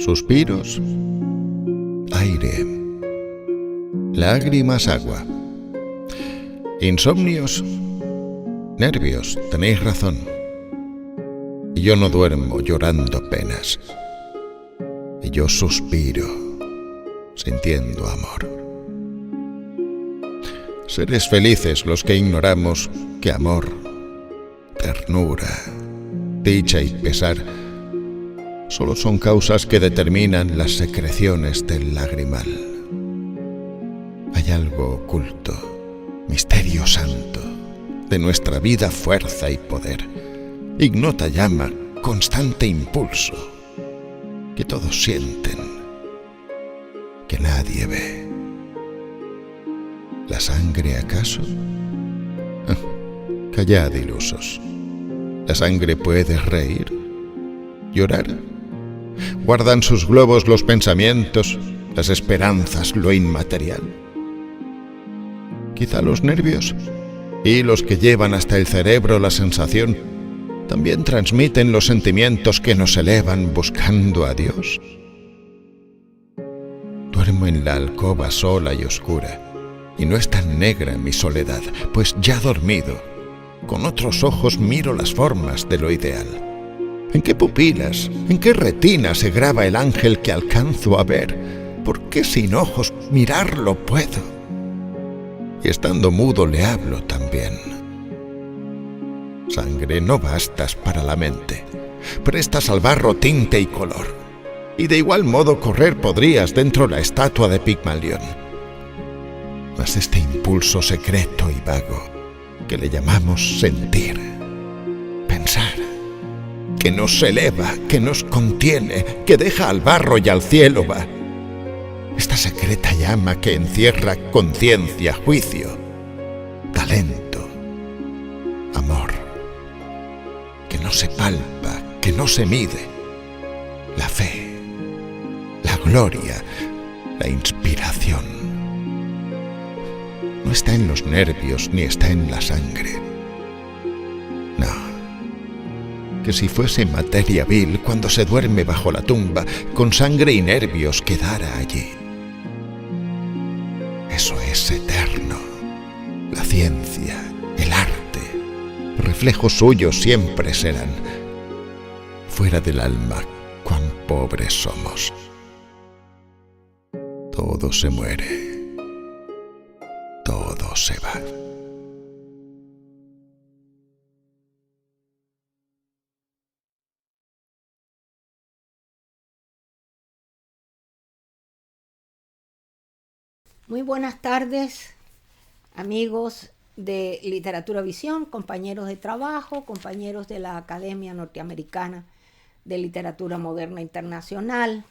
Suspiros, aire, lágrimas, agua, insomnios, nervios, tenéis razón. Y yo no duermo llorando penas, y yo suspiro sintiendo amor. Seres felices los que ignoramos que amor, ternura, dicha y pesar solo son causas que determinan las secreciones del lagrimal. Hay algo oculto, misterio santo, de nuestra vida, fuerza y poder, ignota llama, constante impulso, que todos sienten, que nadie ve. ¿La sangre acaso? Callad, ilusos. ¿La sangre puede reír? ¿Llorar? ¿Guardan sus globos los pensamientos, las esperanzas, lo inmaterial? Quizá los nervios, hilos que llevan hasta el cerebro la sensación, también transmiten los sentimientos que nos elevan buscando a Dios. Duermo en la alcoba sola y oscura, y no es tan negra mi soledad, pues ya dormido, con otros ojos miro las formas de lo ideal. ¿En qué pupilas, en qué retina se graba el ángel que alcanzo a ver? ¿Por qué sin ojos mirarlo puedo? Y estando mudo le hablo también. Sangre, no bastas para la mente, prestas al barro tinte y color, y de igual modo correr podrías dentro la estatua de Pigmalión. Mas este impulso secreto y vago, que le llamamos sentir, pensar, que nos eleva, que nos contiene, que deja al barro y al cielo va. Esta secreta llama que encierra conciencia, juicio, talento, amor, que no se palpa, que no se mide, la fe, la gloria, la inspiración. No está en los nervios ni está en la sangre. No. Que si fuese materia vil cuando se duerme bajo la tumba, con sangre y nervios quedara allí. Eso es eterno. La ciencia, el arte, reflejos suyos siempre serán. Fuera del alma, cuán pobres somos. Todo se muere. Todo se va. Muy buenas tardes, amigos de Literatura Visión, compañeros de trabajo, compañeros de la Academia Norteamericana de Literatura Moderna Internacional.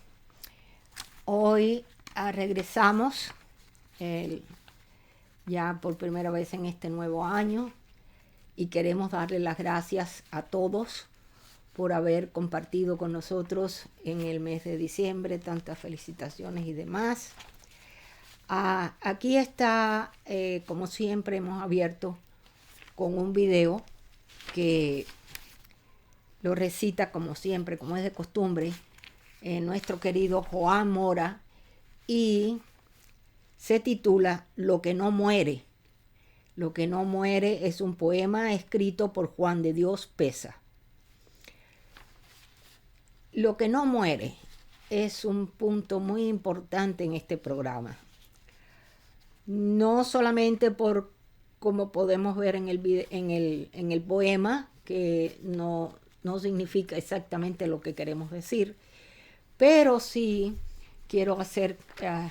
Hoy regresamos ya por primera vez en este nuevo año y queremos darle las gracias a todos por haber compartido con nosotros en el mes de diciembre, tantas felicitaciones y demás. Aquí está, como siempre, hemos abierto con un video que lo recita, como siempre, como es de costumbre, nuestro querido Joan Mora, y se titula Lo que no muere. Lo que no muere es un poema escrito por Juan de Dios Peza. Lo que no muere es un punto muy importante en este programa. No solamente por, como podemos ver en el poema, que no significa exactamente lo que queremos decir, pero sí quiero hacer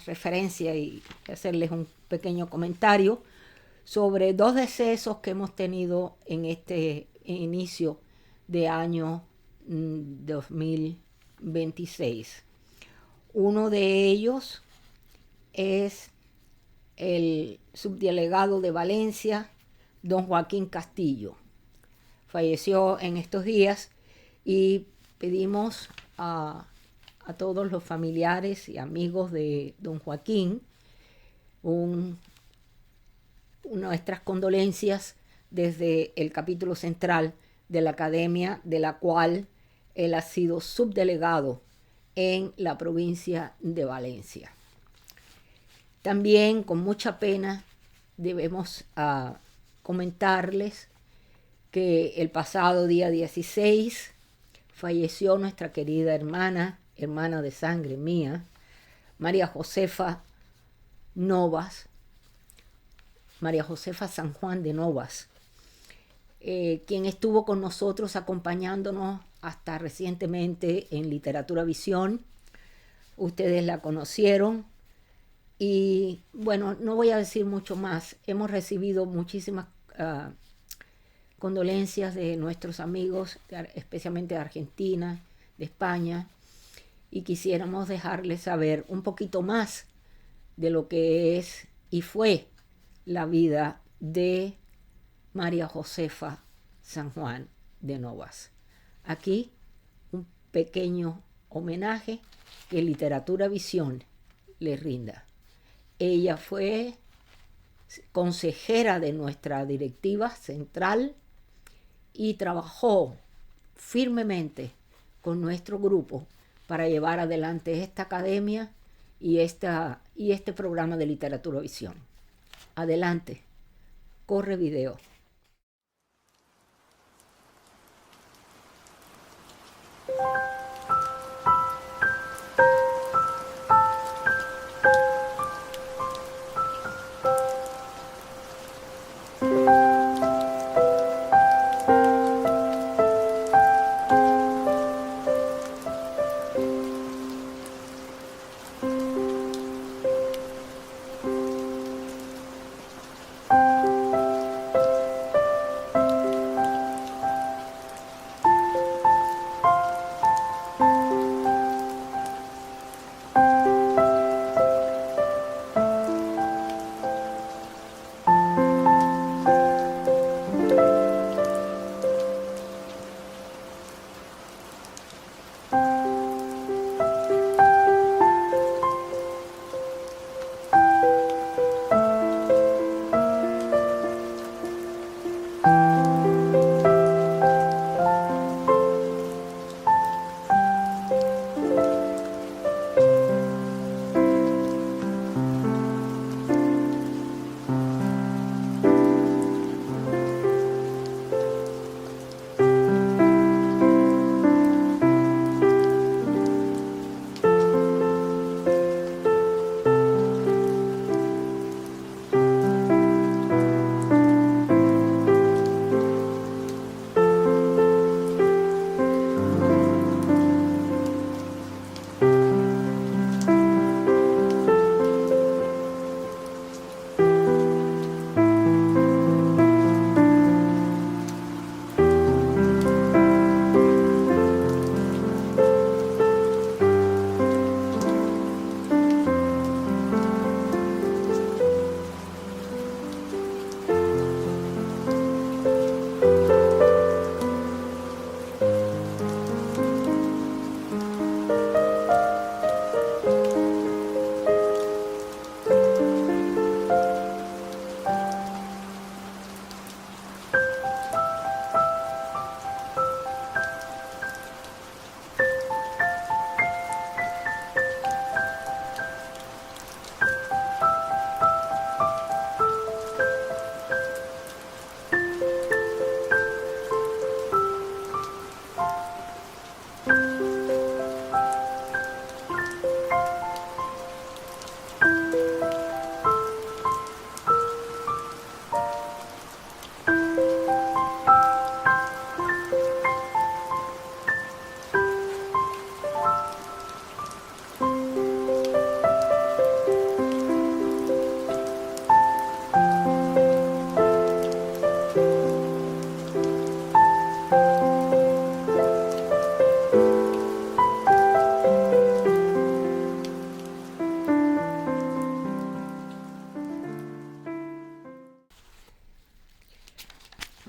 referencia y hacerles un pequeño comentario sobre dos decesos que hemos tenido en este inicio de año 2026. Uno de ellos es el subdelegado de Valencia, don Joaquín Castillo. Falleció en estos días y pedimos a todos los familiares y amigos de don Joaquín nuestras condolencias desde el capítulo central de la Academia, de la cual él ha sido subdelegado en la provincia de Valencia. También con mucha pena debemos comentarles que el pasado día 16 falleció nuestra querida hermana de sangre mía, María Josefa San Juan de Novas, quien estuvo con nosotros acompañándonos hasta recientemente en Literatura Visión. Ustedes la conocieron y bueno, no voy a decir mucho más. Hemos recibido muchísimas condolencias de nuestros amigos, especialmente de Argentina, de España, y quisiéramos dejarles saber un poquito más de lo que es y fue la vida de María Josefa San Juan de Novas. Aquí un pequeño homenaje que Literatura Visión le rinda. Ella fue consejera de nuestra directiva central y trabajó firmemente con nuestro grupo para llevar adelante esta academia y este programa de Literatura Visión. Adelante, corre video.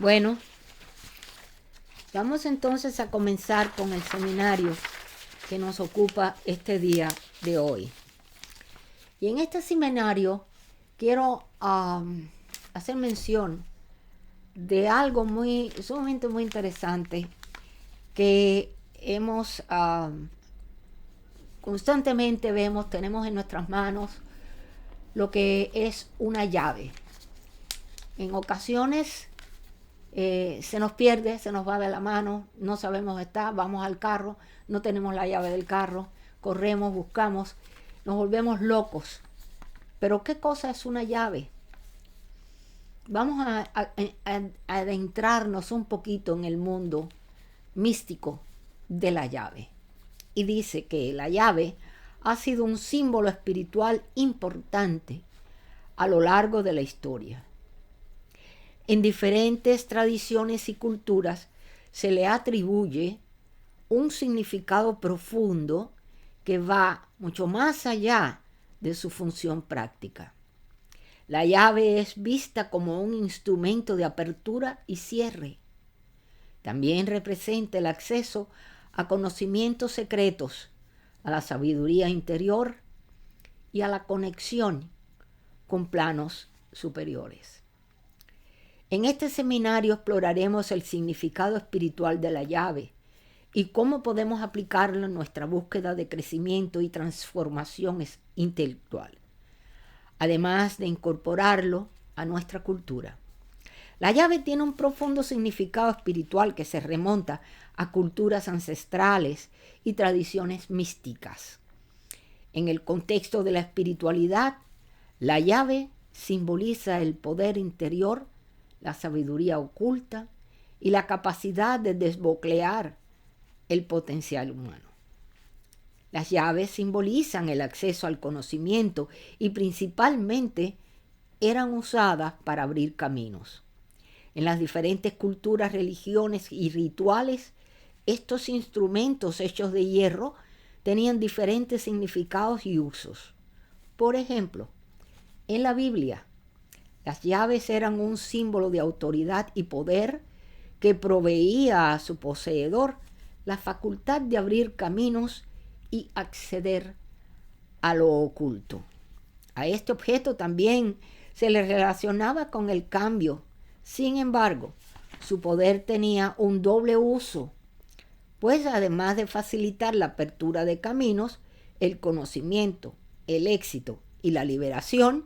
Bueno, vamos entonces a comenzar con el seminario que nos ocupa este día de hoy. Y en este seminario quiero hacer mención de algo sumamente muy interesante que hemos Constantemente tenemos en nuestras manos lo que es una llave. En ocasiones se nos pierde, se nos va de la mano, no sabemos dónde está, vamos al carro, no tenemos la llave del carro, corremos, buscamos, nos volvemos locos. Pero ¿qué cosa es una llave? Vamos a adentrarnos un poquito en el mundo místico de la llave. Y dice que la llave ha sido un símbolo espiritual importante a lo largo de la historia. En diferentes tradiciones y culturas se le atribuye un significado profundo que va mucho más allá de su función práctica. La llave es vista como un instrumento de apertura y cierre. También representa el acceso a conocimientos secretos, a la sabiduría interior y a la conexión con planos superiores. En este seminario exploraremos el significado espiritual de la llave y cómo podemos aplicarlo en nuestra búsqueda de crecimiento y transformación intelectual, además de incorporarlo a nuestra cultura. La llave tiene un profundo significado espiritual que se remonta a culturas ancestrales y tradiciones místicas. En el contexto de la espiritualidad, la llave simboliza el poder interior, la sabiduría oculta y la capacidad de desbloquear el potencial humano. Las llaves simbolizan el acceso al conocimiento y principalmente eran usadas para abrir caminos. En las diferentes culturas, religiones y rituales, estos instrumentos hechos de hierro tenían diferentes significados y usos. Por ejemplo, en la Biblia, las llaves eran un símbolo de autoridad y poder que proveía a su poseedor la facultad de abrir caminos y acceder a lo oculto. A este objeto también se le relacionaba con el cambio. Sin embargo, su poder tenía un doble uso, pues además de facilitar la apertura de caminos, el conocimiento, el éxito y la liberación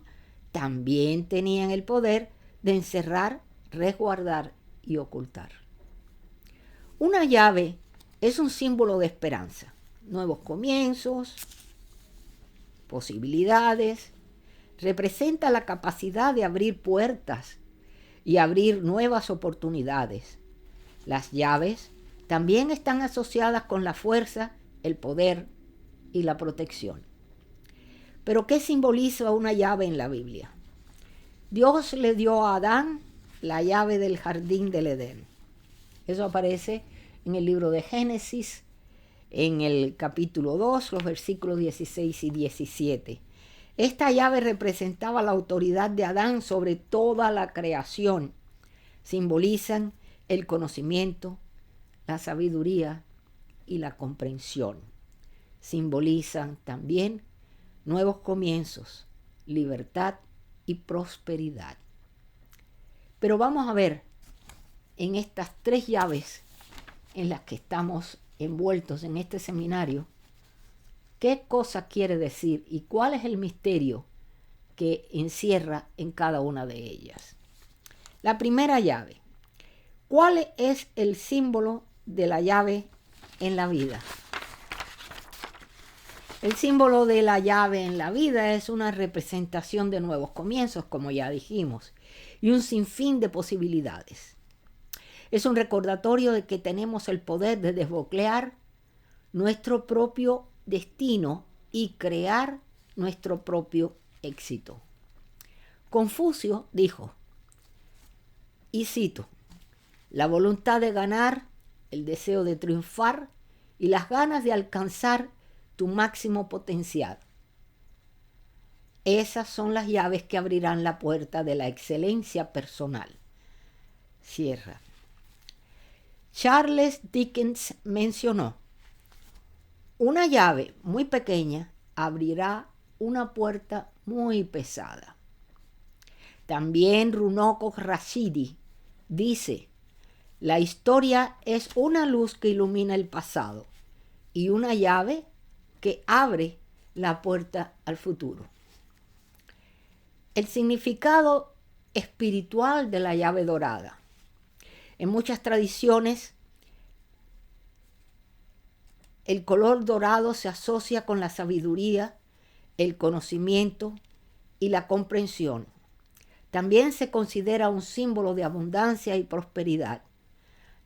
también tenían el poder de encerrar, resguardar y ocultar. Una llave es un símbolo de esperanza, nuevos comienzos, posibilidades. Representa la capacidad de abrir puertas y abrir nuevas oportunidades. Las llaves también están asociadas con la fuerza, el poder y la protección. ¿Pero qué simboliza una llave en la Biblia? Dios le dio a Adán la llave del jardín del Edén. Eso aparece en el libro de Génesis, en el capítulo 2, los versículos 16 y 17. Esta llave representaba la autoridad de Adán sobre toda la creación. Simbolizan el conocimiento, la sabiduría y la comprensión. Simbolizan también nuevos comienzos, libertad y prosperidad. Pero vamos a ver en estas tres llaves en las que estamos envueltos en este seminario, qué cosa quiere decir y cuál es el misterio que encierra en cada una de ellas. La primera llave. ¿Cuál es el símbolo de la llave en la vida? El símbolo de la llave en la vida es una representación de nuevos comienzos, como ya dijimos, y un sinfín de posibilidades. Es un recordatorio de que tenemos el poder de desbloquear nuestro propio destino y crear nuestro propio éxito. Confucio dijo, y cito, la voluntad de ganar, el deseo de triunfar y las ganas de alcanzar tu máximo potencial. Esas son las llaves que abrirán la puerta de la excelencia personal. Cierra. Charles Dickens mencionó, una llave muy pequeña abrirá una puerta muy pesada. También Runoko Rashidi dice, la historia es una luz que ilumina el pasado y una llave que abre la puerta al futuro. El significado espiritual de la llave dorada. En muchas tradiciones, el color dorado se asocia con la sabiduría, el conocimiento y la comprensión. También se considera un símbolo de abundancia y prosperidad.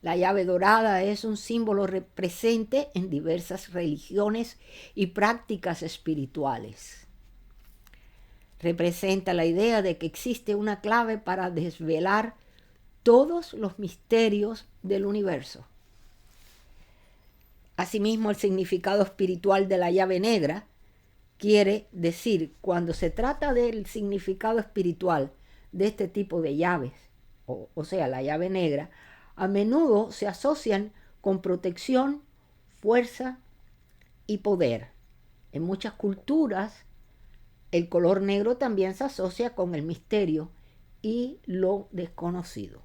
La llave dorada es un símbolo presente en diversas religiones y prácticas espirituales. Representa la idea de que existe una clave para desvelar todos los misterios del universo. Asimismo, el significado espiritual de la llave negra quiere decir, cuando se trata del significado espiritual de este tipo de llaves, o sea, la llave negra, a menudo se asocian con protección, fuerza y poder. En muchas culturas, el color negro también se asocia con el misterio y lo desconocido.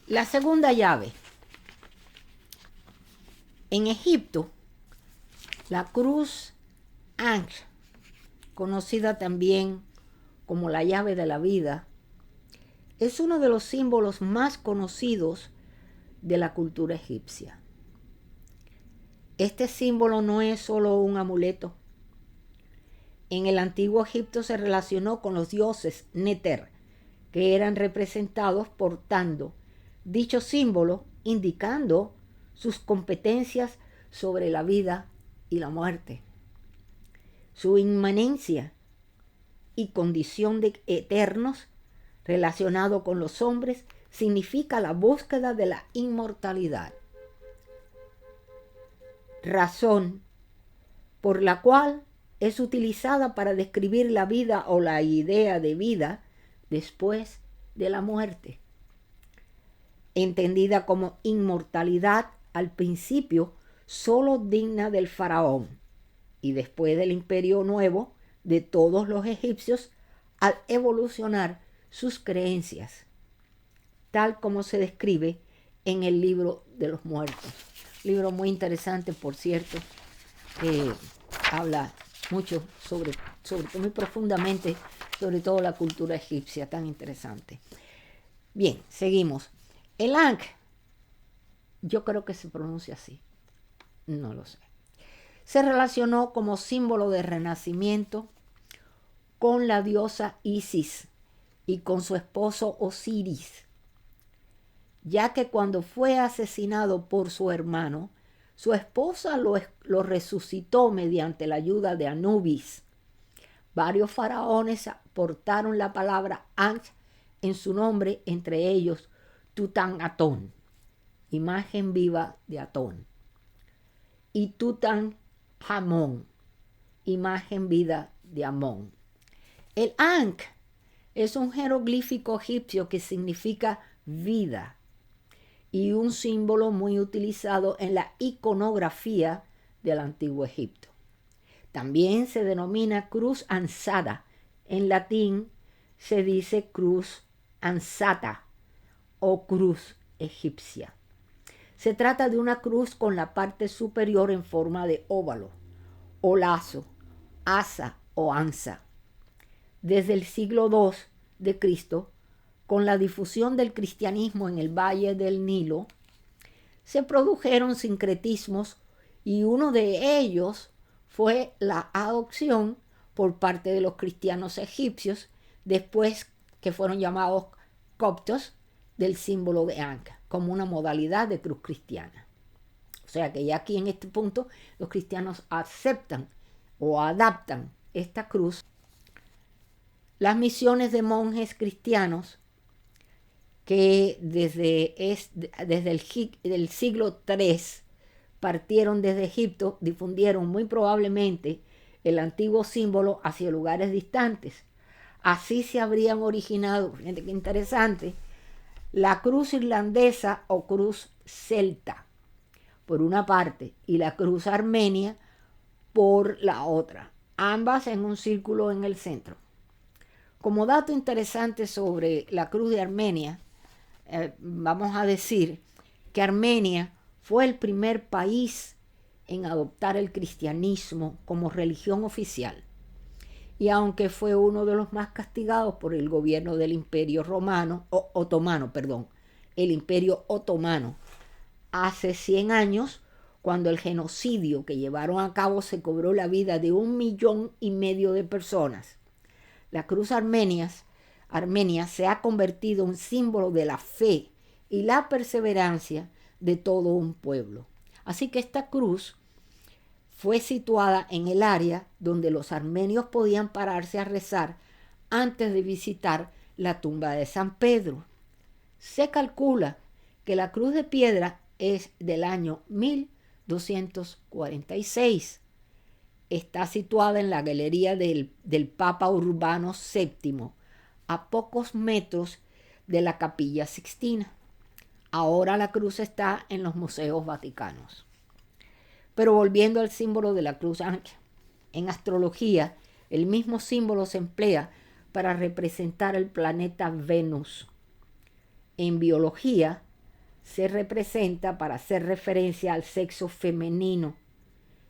La segunda llave. En Egipto, la cruz Ankh, conocida también como la llave de la vida, es uno de los símbolos más conocidos de la cultura egipcia. Este símbolo no es solo un amuleto. En el antiguo Egipto se relacionó con los dioses Neter, que eran representados portando dicho símbolo, indicando sus competencias sobre la vida y la muerte. Su inmanencia y condición de eternos relacionado con los hombres significa la búsqueda de la inmortalidad, razón por la cual es utilizada para describir la vida o la idea de vida después de la muerte. Entendida como inmortalidad al principio solo digna del faraón y después del imperio nuevo de todos los egipcios al evolucionar sus creencias, tal como se describe en el libro de los muertos. Libro muy interesante, por cierto, que habla mucho sobre muy profundamente sobre todo la cultura egipcia, tan interesante. Bien, seguimos. El Ankh, yo creo que se pronuncia así, no lo sé. Se relacionó como símbolo de renacimiento con la diosa Isis y con su esposo Osiris, ya que cuando fue asesinado por su hermano, su esposa lo resucitó mediante la ayuda de Anubis. Varios faraones aportaron la palabra Ankh en su nombre, entre ellos Tutanatón, imagen viva de Atón, y Tutanhamón, imagen viva de Amón. El Ankh es un jeroglífico egipcio que significa vida y un símbolo muy utilizado en la iconografía del antiguo Egipto. También se denomina cruz ansata. En latín se dice cruz ansata o cruz egipcia. Se trata de una cruz con la parte superior en forma de óvalo, o lazo, asa o ansa. Desde el siglo II de Cristo, con la difusión del cristianismo en el Valle del Nilo, se produjeron sincretismos y uno de ellos fue la adopción por parte de los cristianos egipcios, después que fueron llamados coptos, del símbolo de Ankh, como una modalidad de cruz cristiana. O sea que ya aquí en este punto los cristianos aceptan o adaptan esta cruz. Las misiones de monjes cristianos que desde el siglo III partieron desde Egipto, difundieron muy probablemente el antiguo símbolo hacia lugares distantes. Así se habrían originado, fíjate qué interesante, la cruz irlandesa o cruz celta, por una parte, y la cruz armenia por la otra, ambas en un círculo en el centro. Como dato interesante sobre la cruz de Armenia, vamos a decir que Armenia fue el primer país en adoptar el cristianismo como religión oficial. Y aunque fue uno de los más castigados por el gobierno del Imperio el Imperio Otomano, hace 100 años, cuando el genocidio que llevaron a cabo se cobró la vida de 1,5 millones de personas, la cruz armenia se ha convertido en símbolo de la fe y la perseverancia de todo un pueblo. Así que esta cruz fue situada en el área donde los armenios podían pararse a rezar antes de visitar la tumba de San Pedro. Se calcula que la cruz de piedra es del año 1246. Está situada en la galería del Papa Urbano VII, a pocos metros de la Capilla Sixtina. Ahora la cruz está en los museos vaticanos. Pero volviendo al símbolo de la cruz ángel, en astrología el mismo símbolo se emplea para representar el planeta Venus. En biología se representa para hacer referencia al sexo femenino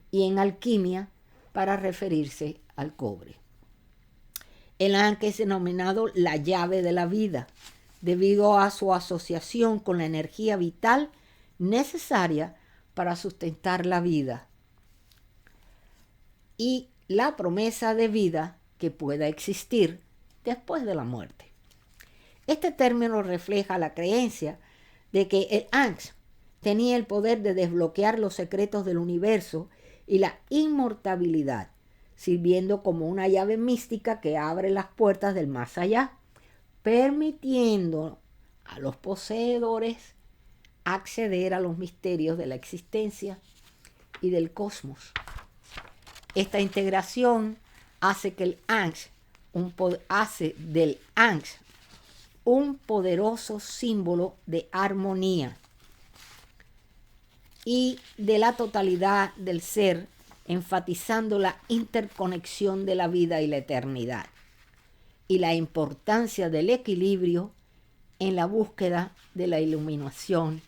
y en alquimia para referirse al cobre. El ángel es denominado la llave de la vida debido a su asociación con la energía vital necesaria para sustentar la vida y la promesa de vida que pueda existir después de la muerte. Este término refleja la creencia de que el ángel tenía el poder de desbloquear los secretos del universo y la inmortalidad, sirviendo como una llave mística que abre las puertas del más allá, permitiendo a los poseedores acceder a los misterios de la existencia y del cosmos. Esta integración hace del ángel un poderoso símbolo de armonía y de la totalidad del ser, enfatizando la interconexión de la vida y la eternidad y la importancia del equilibrio en la búsqueda de la iluminación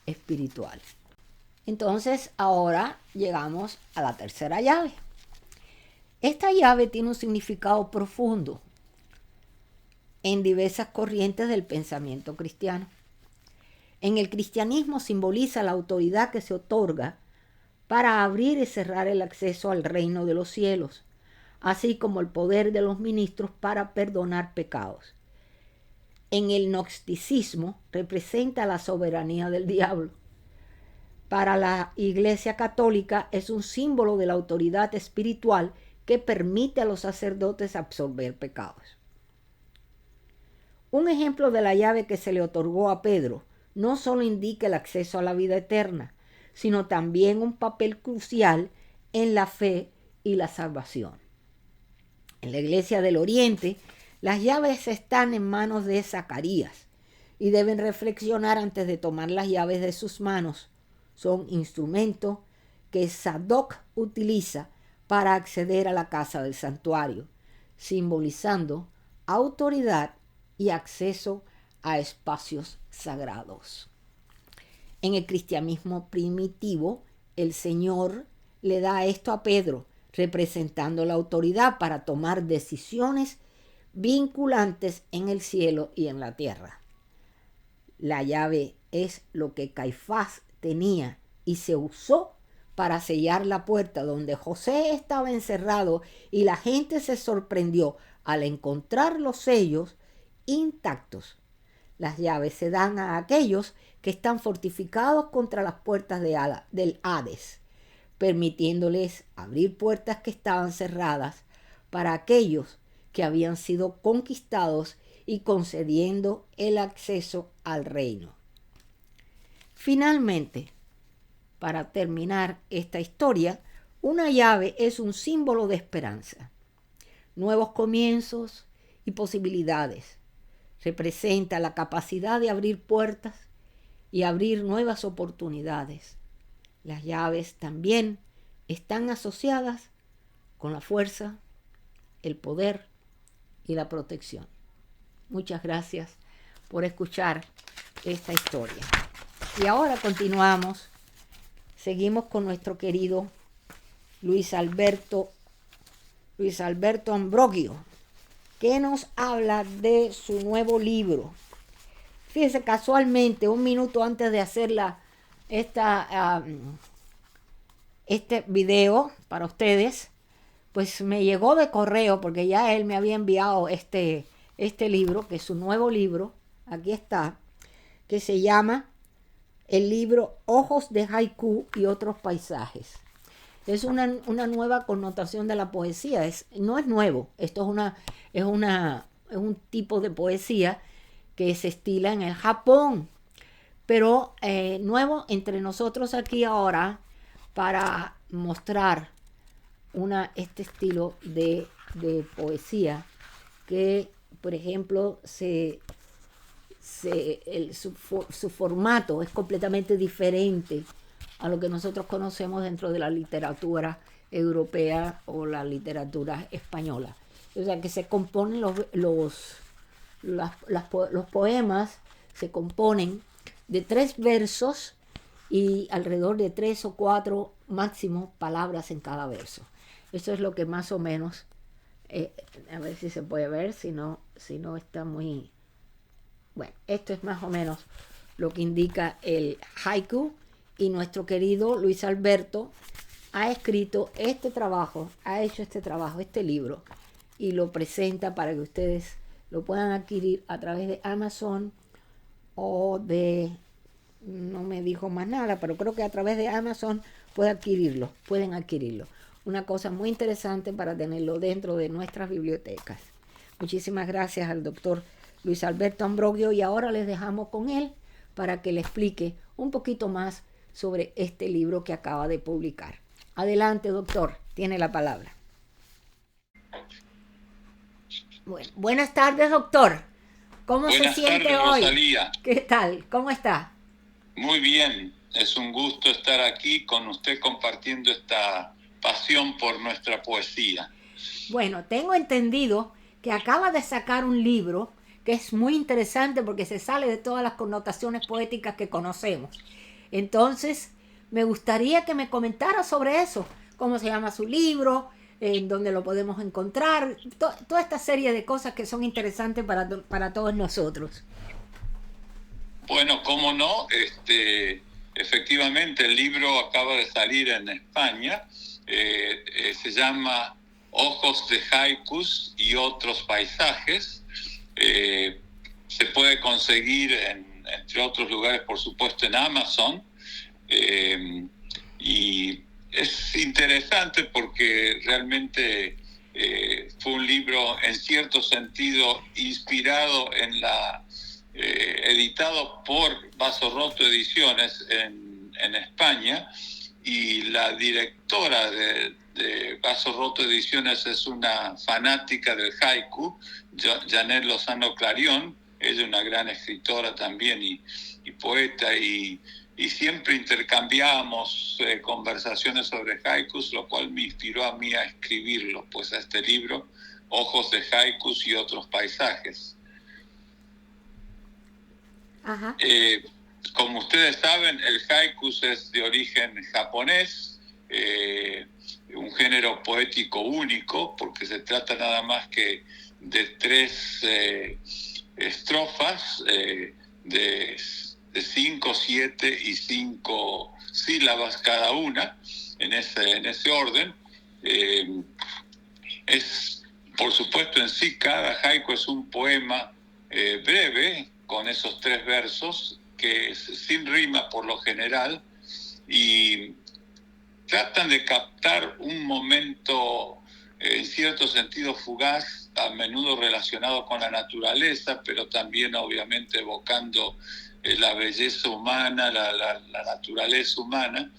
espiritual. Entonces, ahora llegamos a la tercera llave. Esta llave tiene un significado profundo en diversas corrientes del pensamiento cristiano. En el cristianismo simboliza la autoridad que se otorga para abrir y cerrar el acceso al reino de los cielos, así como el poder de los ministros para perdonar pecados. En el gnosticismo representa la soberanía del diablo. Para la Iglesia Católica es un símbolo de la autoridad espiritual que permite a los sacerdotes absorber pecados. Un ejemplo de la llave que se le otorgó a Pedro no solo indica el acceso a la vida eterna, sino también un papel crucial en la fe y la salvación. En la Iglesia del Oriente, las llaves están en manos de Zacarías y deben reflexionar antes de tomar las llaves de sus manos. Son instrumentos que Sadoc utiliza para acceder a la casa del santuario, simbolizando autoridad y acceso a espacios sagrados. En el cristianismo primitivo, el Señor le da esto a Pedro, representando la autoridad para tomar decisiones vinculantes en el cielo y en la tierra. La llave es lo que Caifás tenía y se usó para sellar la puerta donde José estaba encerrado, y la gente se sorprendió al encontrar los sellos intactos. Las llaves se dan a aquellos que están fortificados contra las puertas del Hades, permitiéndoles abrir puertas que estaban cerradas para aquellos que habían sido conquistados y concediendo el acceso al reino. Finalmente, para terminar esta historia, una llave es un símbolo de esperanza, nuevos comienzos y posibilidades. Representa la capacidad de abrir puertas y abrir nuevas oportunidades. Las llaves también están asociadas con la fuerza, el poder y la protección. Muchas gracias por escuchar esta historia. Y ahora continuamos seguimos con nuestro querido Luis Alberto Ambrogio, que nos habla de su nuevo libro. Fíjense, casualmente, un minuto antes de hacer este video para ustedes, pues me llegó de correo, porque ya él me había enviado este libro, que es su nuevo libro, aquí está, que se llama el libro Ojos de Haiku y otros paisajes. Es una nueva connotación de la poesía. No es nuevo, esto es un tipo de poesía que se estila en el Japón, pero nuevo entre nosotros aquí ahora, para mostrar este estilo de poesía que, por ejemplo, su formato es completamente diferente a lo que nosotros conocemos dentro de la literatura europea o la literatura española. O sea, que se componen los poemas, se componen de 3 versos y alrededor de 3 o 4 máximo palabras en cada verso. Eso es lo que más o menos, a ver si se puede ver, si no está muy... Bueno, esto es más o menos lo que indica el haiku, y nuestro querido Luis Alberto ha escrito este trabajo, este libro, y lo presenta para que ustedes lo puedan adquirir a través de Amazon o no me dijo más nada, pero creo que a través de Amazon pueden adquirirlo. Una cosa muy interesante para tenerlo dentro de nuestras bibliotecas. Muchísimas gracias al doctor Luis Alberto Ambrogio, y ahora les dejamos con él para que le explique un poquito más sobre este libro que acaba de publicar. Adelante, doctor, tiene la palabra. Bueno, buenas tardes, doctor. ¿Cómo se siente hoy? Rosalía. ¿Qué tal? ¿Cómo está? Muy bien, es un gusto estar aquí con usted compartiendo esta pasión por nuestra poesía. Bueno, tengo entendido que acaba de sacar un libro que es muy interesante porque se sale de todas las connotaciones poéticas que conocemos. Entonces, me gustaría que me comentara sobre eso, cómo se llama su libro, en dónde lo podemos encontrar, toda esta serie de cosas que son interesantes para todos nosotros. Bueno, cómo no, efectivamente el libro acaba de salir en España, se llama Ojos de Haikus y otros paisajes. Se puede conseguir entre otros lugares, por supuesto, en Amazon, y es interesante porque realmente fue un libro en cierto sentido inspirado en editado por Vaso Roto Ediciones en España, y la directora de Vaso Roto Ediciones es una fanática del haiku, Janet Lozano Clarion. Ella es una gran escritora también y poeta, y siempre intercambiábamos conversaciones sobre haikus, lo cual me inspiró a mí a escribirlo, pues a este libro, Ojos de Haikus y otros paisajes. Ajá. Como ustedes saben, el haiku es de origen japonés, un género poético único, porque se trata nada más que de 3 estrofas de 5, 7 y 5 sílabas cada una, en ese orden. Es, por supuesto, en sí cada haiku es un poema breve, con esos 3 versos, que es sin rima por lo general, y tratan de captar un momento en cierto sentido fugaz, a menudo relacionado con la naturaleza, pero también obviamente evocando la belleza humana, la naturaleza humana,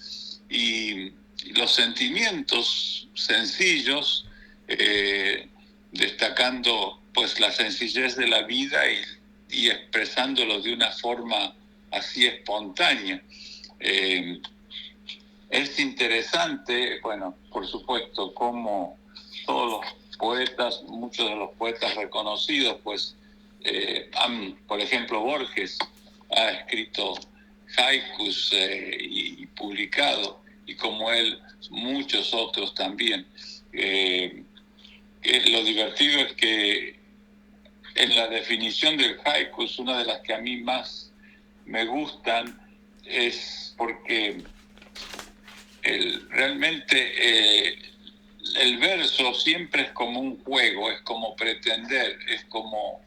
y los sentimientos sencillos, destacando pues la sencillez de la vida y expresándolo de una forma así espontánea. Es interesante, bueno, por supuesto, como todos los poetas, muchos de los poetas reconocidos, pues por ejemplo, Borges ha escrito haikus y publicado, y como él, muchos otros también. Lo divertido es que en la definición del haikus, una de las que a mí más me gustan es porque realmente el verso siempre es como un juego, es como pretender, es como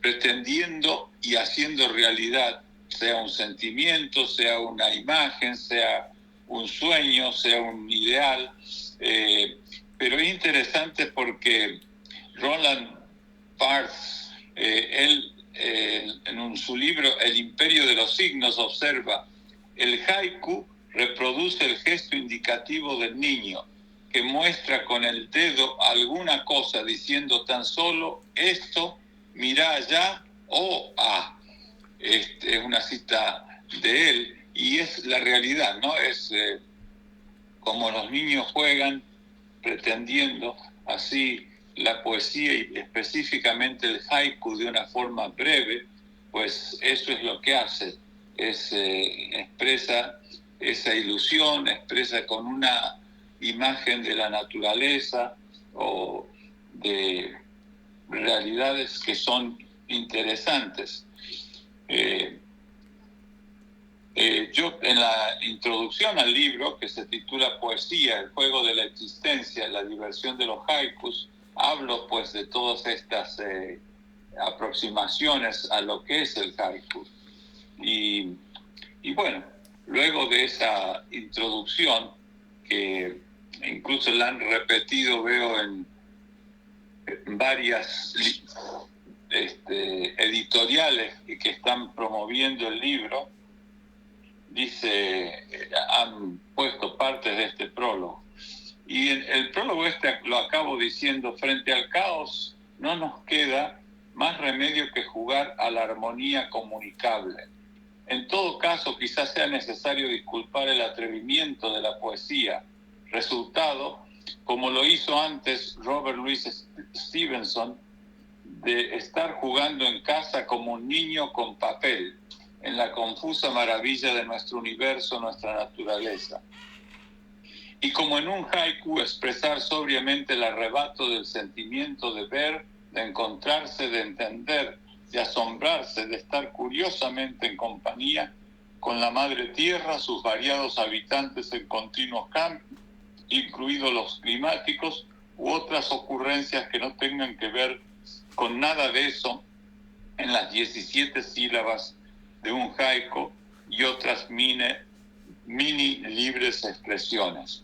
pretendiendo y haciendo realidad, sea un sentimiento, sea una imagen, sea un sueño, sea un ideal. Pero es interesante porque Roland Barthes, él en su libro El imperio de los signos observa: el haiku reproduce el gesto indicativo del niño, que muestra con el dedo alguna cosa diciendo tan solo esto, mirá allá o es una cita de él, y es la realidad, ¿no? Es como los niños juegan pretendiendo, así la poesía y específicamente el haiku de una forma breve, pues eso es lo que hace, expresa esa ilusión, expresa con una imagen de la naturaleza o de realidades que son interesantes. Yo en la introducción al libro, que se titula Poesía, el juego de la existencia, la diversión de los haikus, hablo pues de todas estas aproximaciones a lo que es el haiku. Y bueno, luego de esa introducción, que incluso la han repetido, veo en varias editoriales que están promoviendo el libro, dice, han puesto partes de este prólogo. Y el prólogo lo acabo diciendo: frente al caos no nos queda más remedio que jugar a la armonía comunicable. En todo caso, quizás sea necesario disculpar el atrevimiento de la poesía, resultado, como lo hizo antes Robert Louis Stevenson, de estar jugando en casa como un niño con papel, en la confusa maravilla de nuestro universo, nuestra naturaleza. Y como en un haiku, expresar sobriamente el arrebato del sentimiento de ver, de encontrarse, de entender, de asombrarse, de estar curiosamente en compañía con la madre tierra, sus variados habitantes en continuos cambios, incluidos los climáticos u otras ocurrencias que no tengan que ver con nada de eso, en las 17 sílabas de un haiku y otras mini libres expresiones.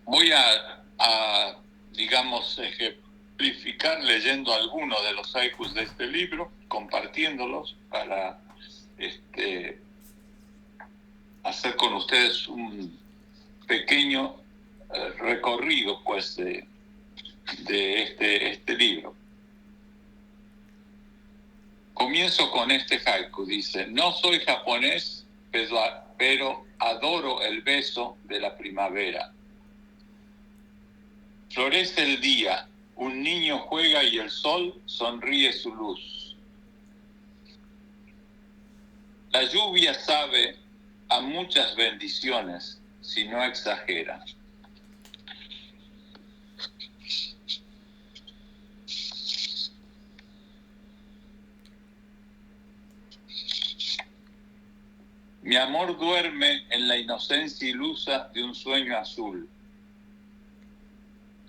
Voy a digamos, ejemplificar leyendo algunos de los haikus de este libro, compartiéndolos para hacer con ustedes un pequeño recorrido pues de este libro. Comienzo con este haiku, dice: no soy japonés, pero adoro el beso de la primavera. Florece el día, un niño juega y el sol sonríe su luz. La lluvia sabe a muchas bendiciones si no exagera. Mi amor duerme en la inocencia ilusa de un sueño azul.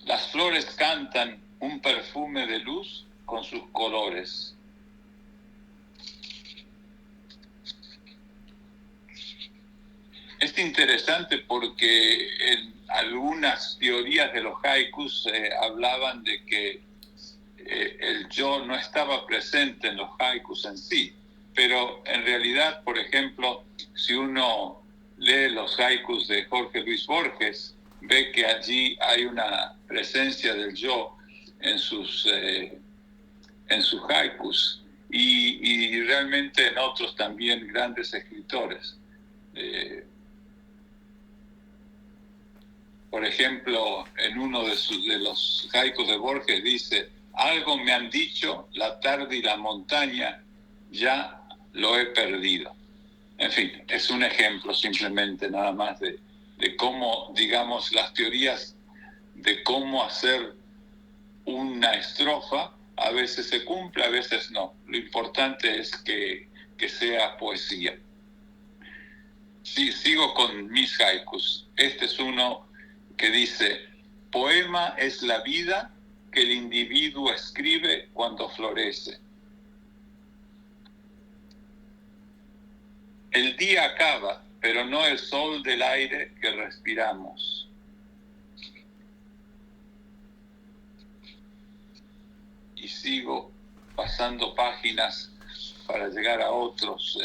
Las flores cantan un perfume de luz con sus colores. Es interesante porque en algunas teorías de los haikus hablaban de que el yo no estaba presente en los haikus en sí, pero en realidad, por ejemplo, si uno lee los haikus de Jorge Luis Borges, ve que allí hay una presencia del yo en sus haikus y realmente en otros también grandes escritores. Por ejemplo, en uno de los haikus de Borges dice: Algo me han dicho, la tarde y la montaña, ya lo he perdido. En fin, es un ejemplo simplemente nada más de cómo, digamos, las teorías de cómo hacer una estrofa a veces se cumple, a veces no. Lo importante es que sea poesía. Sí, sigo con mis haikus. Este es uno que dice: poema es la vida que el individuo escribe cuando florece. El día acaba, pero no el sol del aire que respiramos. Y sigo pasando páginas para llegar a otros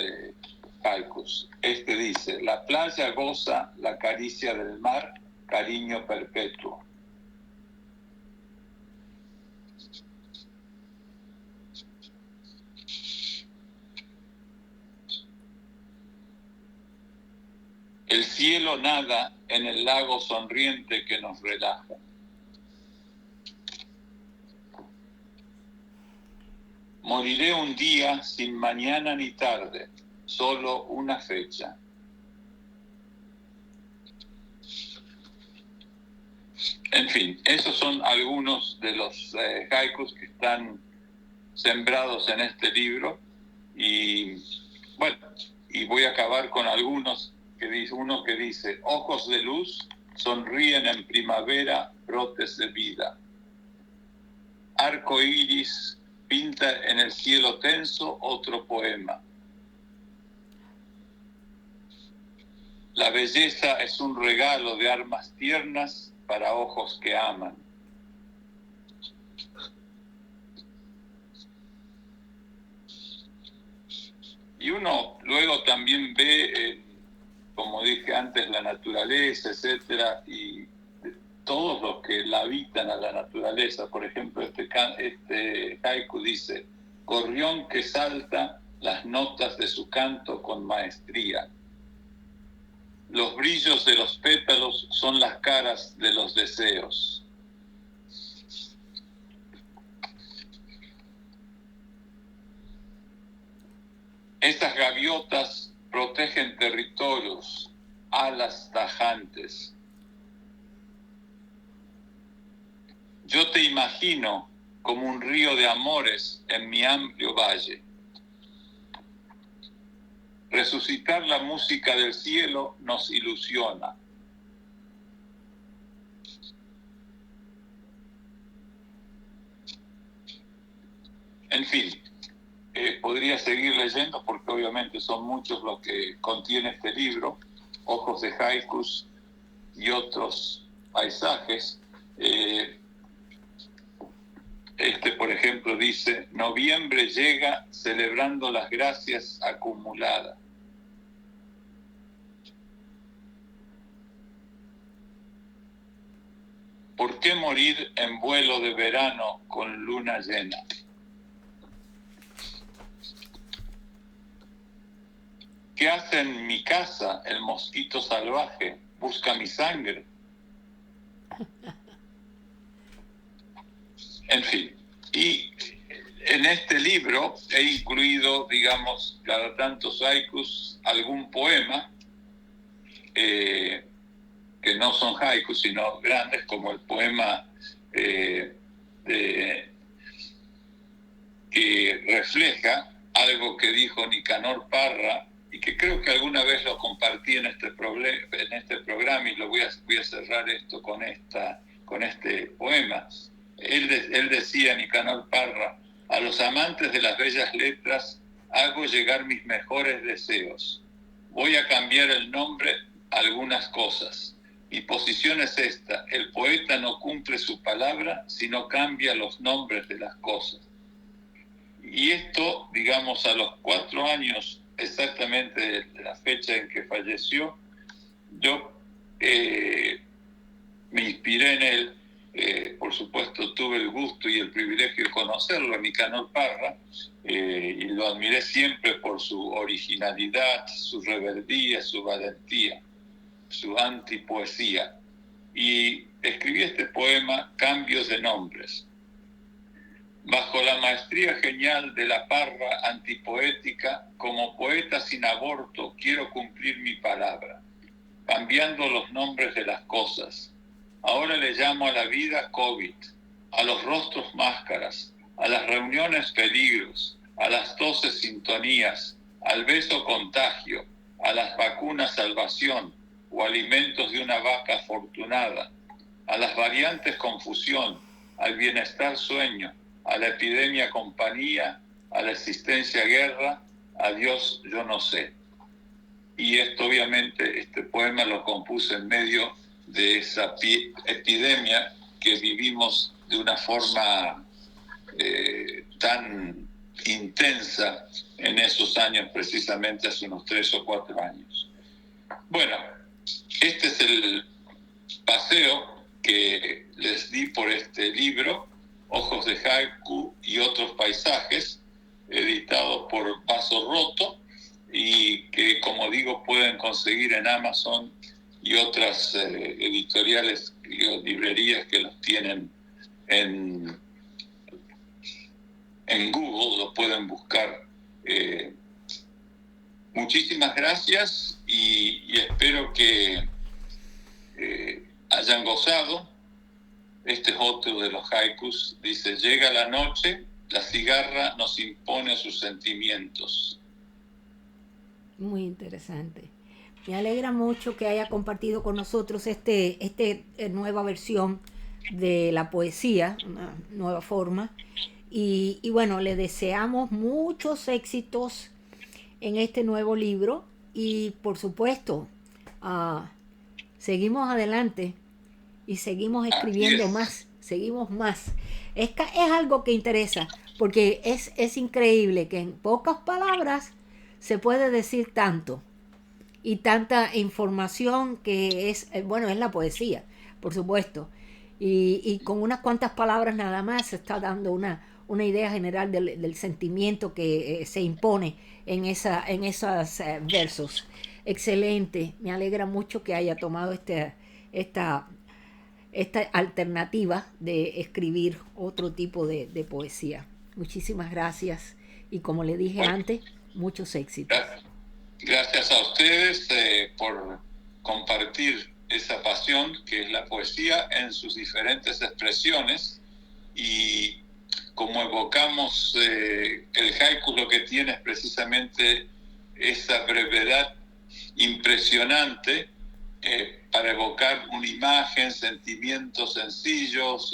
haikus. Este dice: la playa goza la caricia del mar, cariño perpetuo. El cielo nada en el lago sonriente que nos relaja. Moriré un día sin mañana ni tarde, solo una fecha. En fin, esos son algunos de los haikus que están sembrados en este libro. Y bueno, y voy a acabar con algunos. Uno que dice: ojos de luz sonríen en primavera, brotes de vida. Arco iris pinta en el cielo tenso otro poema. La belleza es un regalo de armas tiernas para ojos que aman. Y uno luego también ve, como dije antes, la naturaleza, etcétera, y todos los que la habitan a la naturaleza. Por ejemplo, este haiku dice: gorrión que salta las notas de su canto con maestría. Los brillos de los pétalos son las caras de los deseos. Estas gaviotas protegen territorios, alas tajantes. Yo te imagino como un río de amores en mi amplio valle. Resucitar la música del cielo nos ilusiona. En fin, podría seguir leyendo porque obviamente son muchos los que contiene este libro, Ojos de Haikus y otros paisajes. Este, por ejemplo, dice: noviembre llega celebrando las gracias acumuladas. ¿Por qué morir en vuelo de verano con luna llena? ¿Qué hace en mi casa el mosquito salvaje? ¿Busca mi sangre? En fin, y en este libro he incluido, digamos, cada tantos haikus, algún poema, que no son haikus, sino grandes, como el poema que refleja algo que dijo Nicanor Parra, y que creo que alguna vez lo compartí en este programa, y lo voy a cerrar esto con este poema. Él decía, Nicanor Parra: a los amantes de las bellas letras hago llegar mis mejores deseos. Voy a cambiar el nombre a algunas cosas. Mi posición es esta: el poeta no cumple su palabra, sino cambia los nombres de las cosas. Y esto, digamos, a los 4 años exactamente de la fecha en que falleció, yo me inspiré en él. Por supuesto, tuve el gusto y el privilegio de conocerlo, Nicanor Parra, y lo admiré siempre por su originalidad, su rebeldía, su valentía, su antipoesía. Y escribí este poema, Cambios de Nombres. Bajo la maestría genial de la parra antipoética, como poeta sin aborto, quiero cumplir mi palabra, cambiando los nombres de las cosas. Ahora le llamo a la vida COVID, a los rostros máscaras, a las reuniones peligros, a las toses sintonías, al beso contagio, a las vacunas salvación o alimentos de una vaca afortunada, a las variantes confusión, al bienestar sueño, a la epidemia compañía, a la existencia guerra, a Dios yo no sé. Y esto obviamente, este poema lo compuse en medio de esa epidemia que vivimos de una forma tan intensa en esos años, precisamente hace unos 3 o 4 años. Bueno, este es el paseo que les di por este libro, Ojos de Haiku y otros paisajes, editado por Vaso Roto, y que, como digo, pueden conseguir en Amazon y otras editoriales y librerías que los tienen en Google, lo pueden buscar. Muchísimas gracias y espero que hayan gozado. Este es otro de los haikus. Dice: llega la noche, la cigarra nos impone sus sentimientos. Muy interesante. Me alegra mucho que haya compartido con nosotros nueva versión de la poesía, una nueva forma. Y bueno, le deseamos muchos éxitos en este nuevo libro y por supuesto seguimos adelante y seguimos escribiendo más, seguimos más. Es algo que interesa porque es increíble que en pocas palabras se puede decir tanto y tanta información que es la poesía, por supuesto. Y con unas cuantas palabras nada más se está dando una idea general del sentimiento que se impone en esos versos. Excelente, me alegra mucho que haya tomado esta alternativa de escribir otro tipo de poesía. Muchísimas gracias y como le dije antes, muchos éxitos. Gracias a ustedes por compartir esa pasión que es la poesía en sus diferentes expresiones, y como evocamos el haiku, lo que tiene es precisamente esa brevedad impresionante para evocar una imagen, sentimientos sencillos,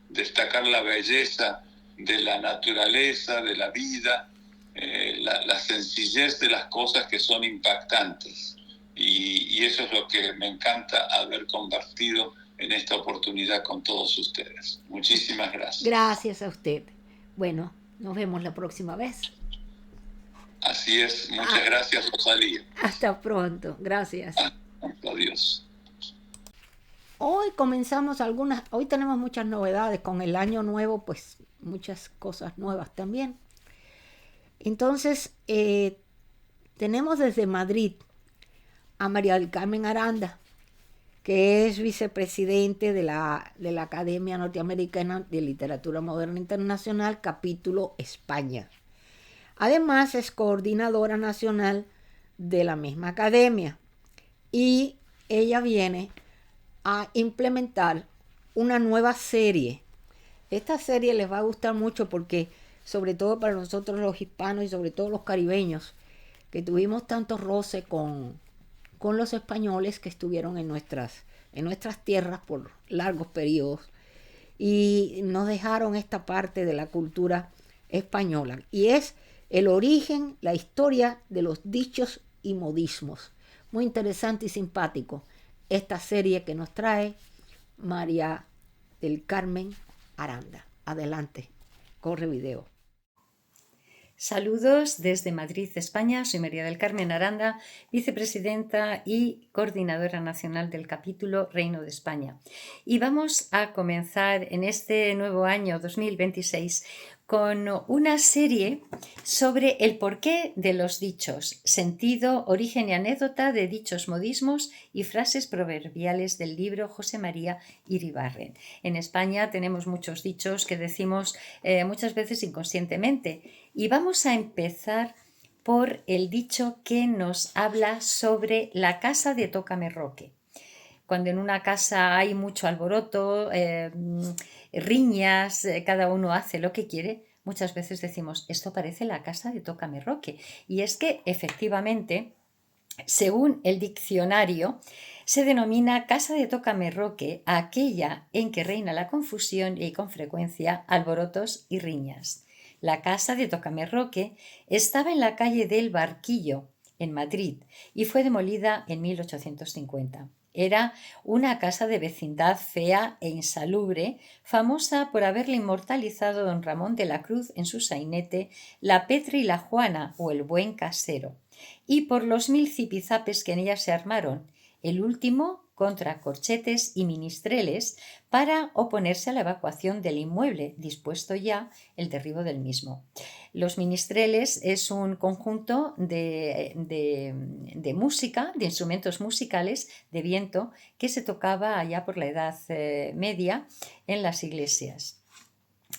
destacar la belleza de la naturaleza, de la vida, la sencillez de las cosas que son impactantes. Y eso es lo que me encanta haber compartido en esta oportunidad con todos ustedes. Muchísimas gracias. Gracias a usted. Bueno, nos vemos la próxima vez. Así es. Muchas gracias, Rosalía. Hasta pronto. Gracias. Adiós. Hoy tenemos muchas novedades. Con el año nuevo, pues muchas cosas nuevas también. Entonces, tenemos desde Madrid a María del Carmen Aranda, que es vicepresidente de la Academia Norteamericana de Literatura Moderna Internacional, capítulo España. Además, es coordinadora nacional de la misma academia y ella viene a implementar una nueva serie. Esta serie les va a gustar mucho porque, sobre todo para nosotros los hispanos y sobre todo los caribeños, que tuvimos tanto roce con los españoles que estuvieron en nuestras tierras por largos periodos y nos dejaron esta parte de la cultura española. Y es el origen, la historia de los dichos y modismos. Muy interesante y simpático esta serie que nos trae María del Carmen Aranda. Adelante, corre video. Saludos desde Madrid, España. Soy María del Carmen Aranda, vicepresidenta y coordinadora nacional del capítulo Reino de España. Y vamos a comenzar en este nuevo año 2026 con una serie sobre el porqué de los dichos, sentido, origen y anécdota de dichos, modismos y frases proverbiales del libro José María Iribarren. En España tenemos muchos dichos que decimos muchas veces inconscientemente, y vamos a empezar por el dicho que nos habla sobre la casa de Tócame Roque. Cuando en una casa hay mucho alboroto, riñas, cada uno hace lo que quiere, muchas veces decimos, esto parece la casa de Tócame Roque. Y es que efectivamente, según el diccionario, se denomina casa de Tócame Roque a aquella en que reina la confusión y con frecuencia alborotos y riñas. La casa de Tócame Roque estaba en la calle del Barquillo, en Madrid, y fue demolida en 1850. Era una casa de vecindad fea e insalubre, famosa por haberle inmortalizado don Ramón de la Cruz en su sainete La Petra y la Juana o el Buen Casero, y por los 1000 zipizapes que en ella se armaron, el último contra corchetes y ministreles para oponerse a la evacuación del inmueble, dispuesto ya el derribo del mismo. Los ministreles es un conjunto de música, de instrumentos musicales de viento que se tocaba allá por la Edad Media en las iglesias.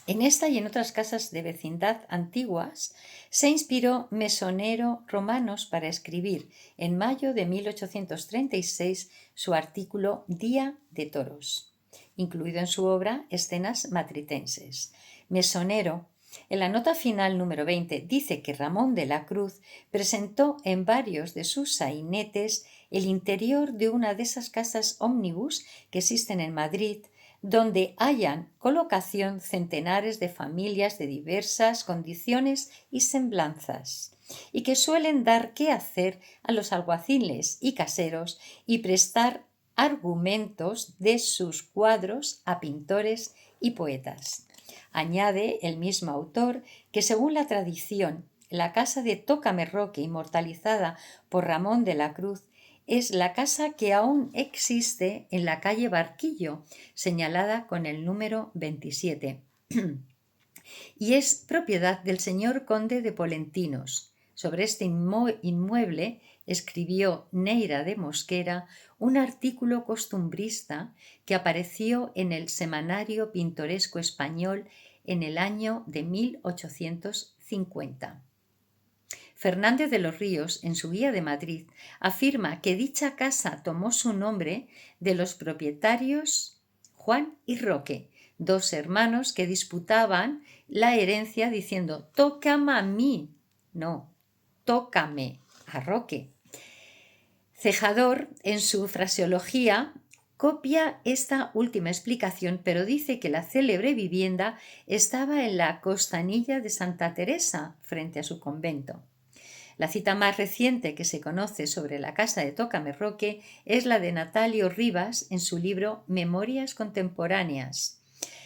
En esta y en otras casas de vecindad antiguas se inspiró Mesonero Romanos para escribir en mayo de 1836 su artículo Día de Toros, incluido en su obra Escenas Matritenses. Mesonero, en la nota final número 20, dice que Ramón de la Cruz presentó en varios de sus sainetes el interior de una de esas casas ómnibus que existen en Madrid, donde hayan colocación centenares de familias de diversas condiciones y semblanzas, y que suelen dar qué hacer a los alguaciles y caseros y prestar argumentos de sus cuadros a pintores y poetas. Añade el mismo autor que, según la tradición, la casa de Tócame Roque, inmortalizada por Ramón de la Cruz, es la casa que aún existe en la calle Barquillo, señalada con el número 27, y es propiedad del señor conde de Polentinos. Sobre este inmueble escribió Neira de Mosquera un artículo costumbrista que apareció en el Semanario Pintoresco Español en el año de 1850. Fernández de los Ríos, en su Guía de Madrid, afirma que dicha casa tomó su nombre de los propietarios Juan y Roque, dos hermanos que disputaban la herencia diciendo «tócame a mí», no, «tócame a Roque». Cejador, en su fraseología, copia esta última explicación, pero dice que la célebre vivienda estaba en la costanilla de Santa Teresa, frente a su convento. La cita más reciente que se conoce sobre la casa de Tócame Roque es la de Natalio Rivas en su libro Memorias Contemporáneas.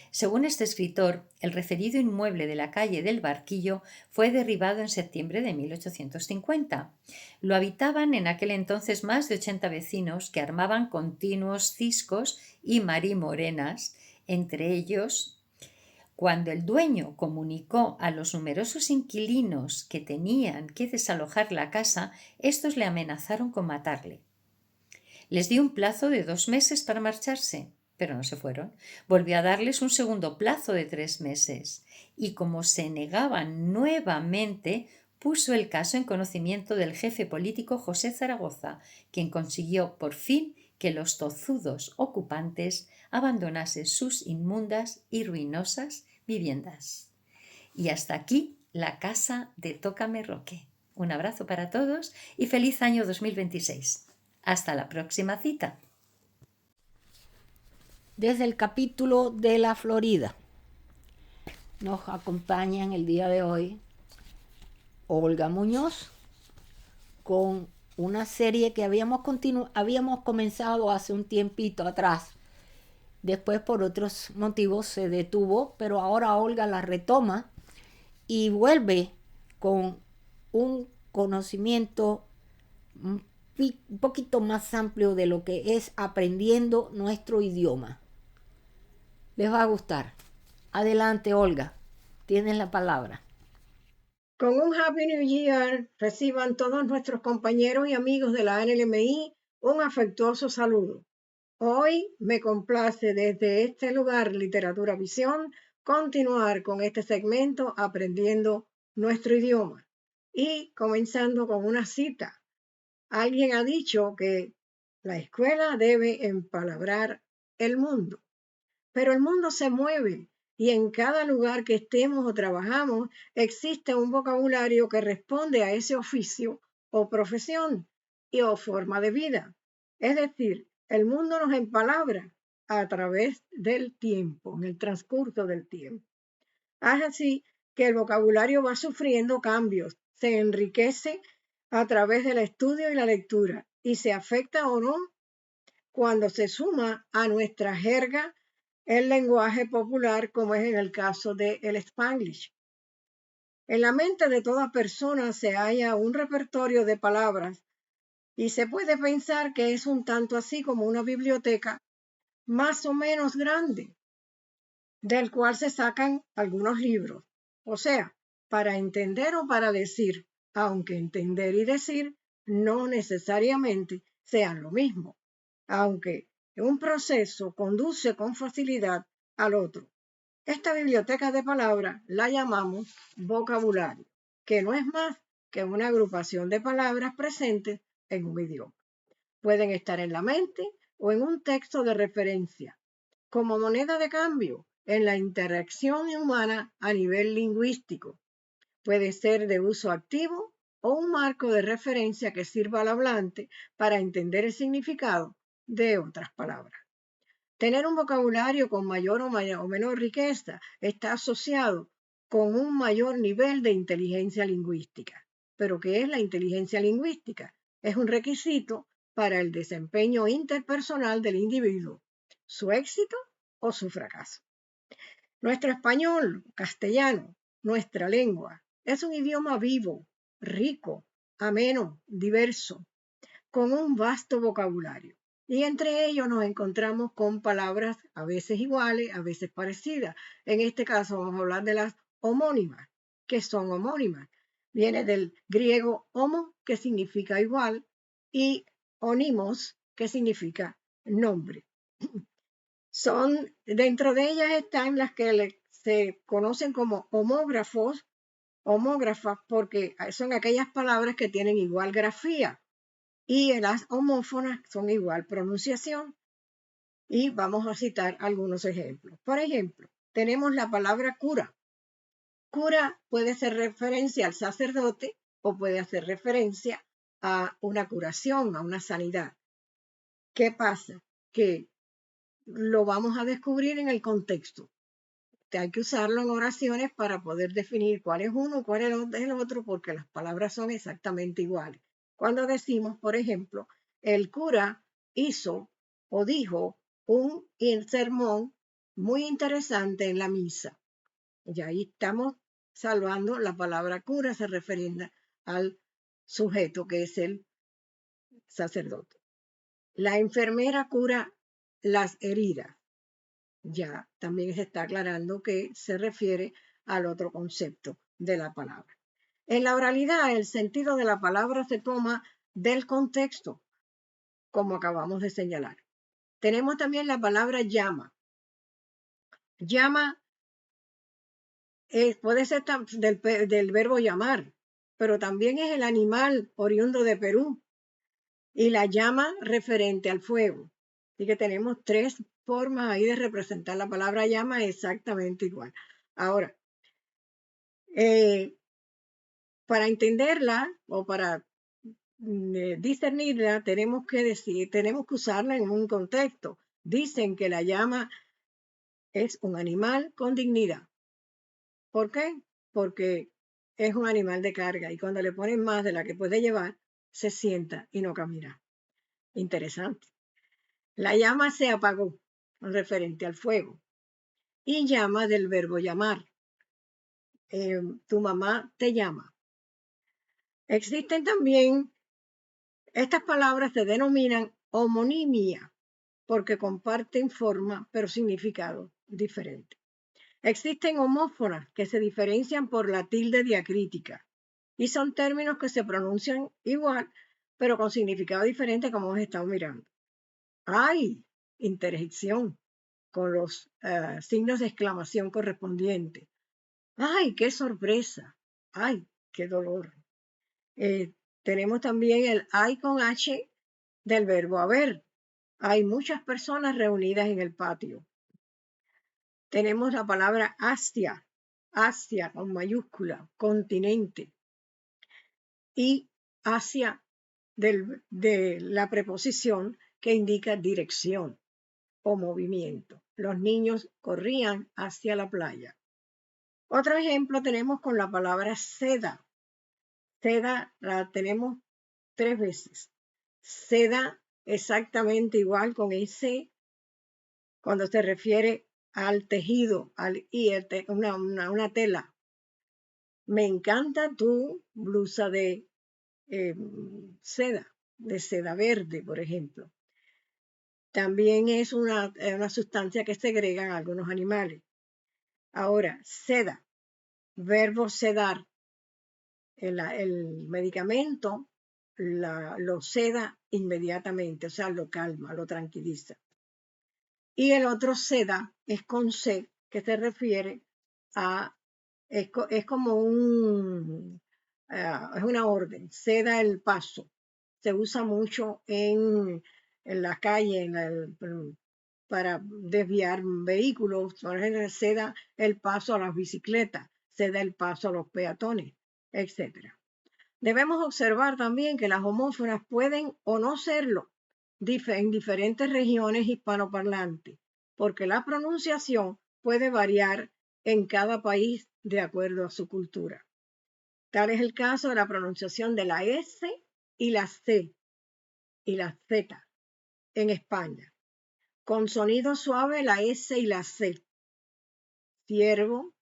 Según este escritor, el referido inmueble de la calle del Barquillo fue derribado en septiembre de 1850. Lo habitaban en aquel entonces más de 80 vecinos que armaban continuos ciscos y marimorenas, entre ellos. Cuando el dueño comunicó a los numerosos inquilinos que tenían que desalojar la casa, estos le amenazaron con matarle. Les dio un plazo de 2 meses para marcharse, pero no se fueron. Volvió a darles un segundo plazo de 3 meses y, como se negaban nuevamente, puso el caso en conocimiento del jefe político José Zaragoza, quien consiguió por fin que los tozudos ocupantes abandonasen sus inmundas y ruinosas viviendas. Y hasta aquí la casa de Tócame Roque. Un abrazo para todos y feliz año 2026. Hasta la próxima cita. Desde el capítulo de la Florida nos acompañan el día de hoy Olga Muñoz con una serie que habíamos comenzado hace un tiempito atrás. Después, por otros motivos, se detuvo, pero ahora Olga la retoma y vuelve con un conocimiento un poquito más amplio de lo que es aprendiendo nuestro idioma. Les va a gustar. Adelante, Olga. Tienes la palabra. Con un Happy New Year reciban todos nuestros compañeros y amigos de la NLMI un afectuoso saludo. Hoy me complace desde este lugar, Literatura Visión, continuar con este segmento aprendiendo nuestro idioma y comenzando con una cita. Alguien ha dicho que la escuela debe empalabrar el mundo, pero el mundo se mueve y en cada lugar que estemos o trabajamos existe un vocabulario que responde a ese oficio o profesión o forma de vida. Es decir, el mundo nos empalabra a través del tiempo, en el transcurso del tiempo. Es así que el vocabulario va sufriendo cambios, se enriquece a través del estudio y la lectura y se afecta o no cuando se suma a nuestra jerga el lenguaje popular, como es en el caso del Spanglish. En la mente de toda persona se halla un repertorio de palabras y se puede pensar que es un tanto así como una biblioteca más o menos grande, del cual se sacan algunos libros. O sea, para entender o para decir, aunque entender y decir no necesariamente sean lo mismo, aunque un proceso conduce con facilidad al otro. Esta biblioteca de palabras la llamamos vocabulario, que no es más que una agrupación de palabras presentes en un idioma. Pueden estar en la mente o en un texto de referencia, como moneda de cambio en la interacción humana a nivel lingüístico. Puede ser de uso activo o un marco de referencia que sirva al hablante para entender el significado de otras palabras. Tener un vocabulario con mayor o menor riqueza está asociado con un mayor nivel de inteligencia lingüística. ¿Pero qué es la inteligencia lingüística? Es un requisito para el desempeño interpersonal del individuo, su éxito o su fracaso. Nuestro español, castellano, nuestra lengua, es un idioma vivo, rico, ameno, diverso, con un vasto vocabulario. Y entre ellos nos encontramos con palabras a veces iguales, a veces parecidas. En este caso vamos a hablar de las homónimas. ¿Qué son homónimas? Viene del griego homo, que significa igual, y onimos, que significa nombre. Dentro de ellas están las que se conocen como homógrafas, porque son aquellas palabras que tienen igual grafía, y las homófonas son igual pronunciación. Y vamos a citar algunos ejemplos. Por ejemplo, tenemos la palabra cura. Cura puede ser referencia al sacerdote o puede hacer referencia a una curación, a una sanidad. ¿Qué pasa? Que lo vamos a descubrir en el contexto. Hay que usarlo en oraciones para poder definir cuál es uno, cuál es el otro, porque las palabras son exactamente iguales. Cuando decimos, por ejemplo, el cura hizo o dijo un sermón muy interesante en la misa. Y ahí estamos salvando la palabra cura, se refiere al sujeto que es el sacerdote. La enfermera cura las heridas. Ya también se está aclarando que se refiere al otro concepto de la palabra. En la oralidad, el sentido de la palabra se toma del contexto, como acabamos de señalar. Tenemos también la palabra llama. Llama puede ser del verbo llamar, pero también es el animal oriundo de Perú y la llama referente al fuego. Así que tenemos tres formas ahí de representar la palabra llama exactamente igual. Ahora, para entenderla o para discernirla, tenemos que usarla en un contexto. Dicen que la llama es un animal con dignidad. ¿Por qué? Porque es un animal de carga y cuando le ponen más de la que puede llevar, se sienta y no camina. Interesante. La llama se apagó, referente al fuego. Y llama del verbo llamar. Tu mamá te llama. Existen también, estas palabras se denominan homonimia porque comparten forma pero significado diferente. Existen homófonas que se diferencian por la tilde diacrítica y son términos que se pronuncian igual pero con significado diferente como hemos estado mirando. Hay interjección con los signos de exclamación correspondientes. ¡Ay, qué sorpresa! ¡Ay, qué dolor! Tenemos también el ay con H del verbo haber. Hay muchas personas reunidas en el patio. Tenemos la palabra Asia, Asia con mayúscula, continente. Y Asia de la preposición que indica dirección o movimiento. Los niños corrían hacia la playa. Otro ejemplo tenemos con la palabra seda. Seda la tenemos 3 veces. Seda exactamente igual con ese cuando se refiere al tejido, una tela. Me encanta tu blusa de seda verde, por ejemplo. También es una sustancia que segregan algunos animales. Ahora, seda, verbo sedar. El medicamento lo seda inmediatamente, o sea, lo calma, lo tranquiliza. Y el otro seda es con C, que se refiere a, es como es una orden, ceda el paso. Se usa mucho en la calle para desviar vehículos, por ejemplo, ceda el paso a las bicicletas, ceda el paso a los peatones, etc. Debemos observar también que las homófonas pueden o no serlo en diferentes regiones hispanoparlantes, porque la pronunciación puede variar en cada país de acuerdo a su cultura. Tal es el caso de la pronunciación de la S y la C y la Z en España. Con sonido suave la S y la C. Ciervo,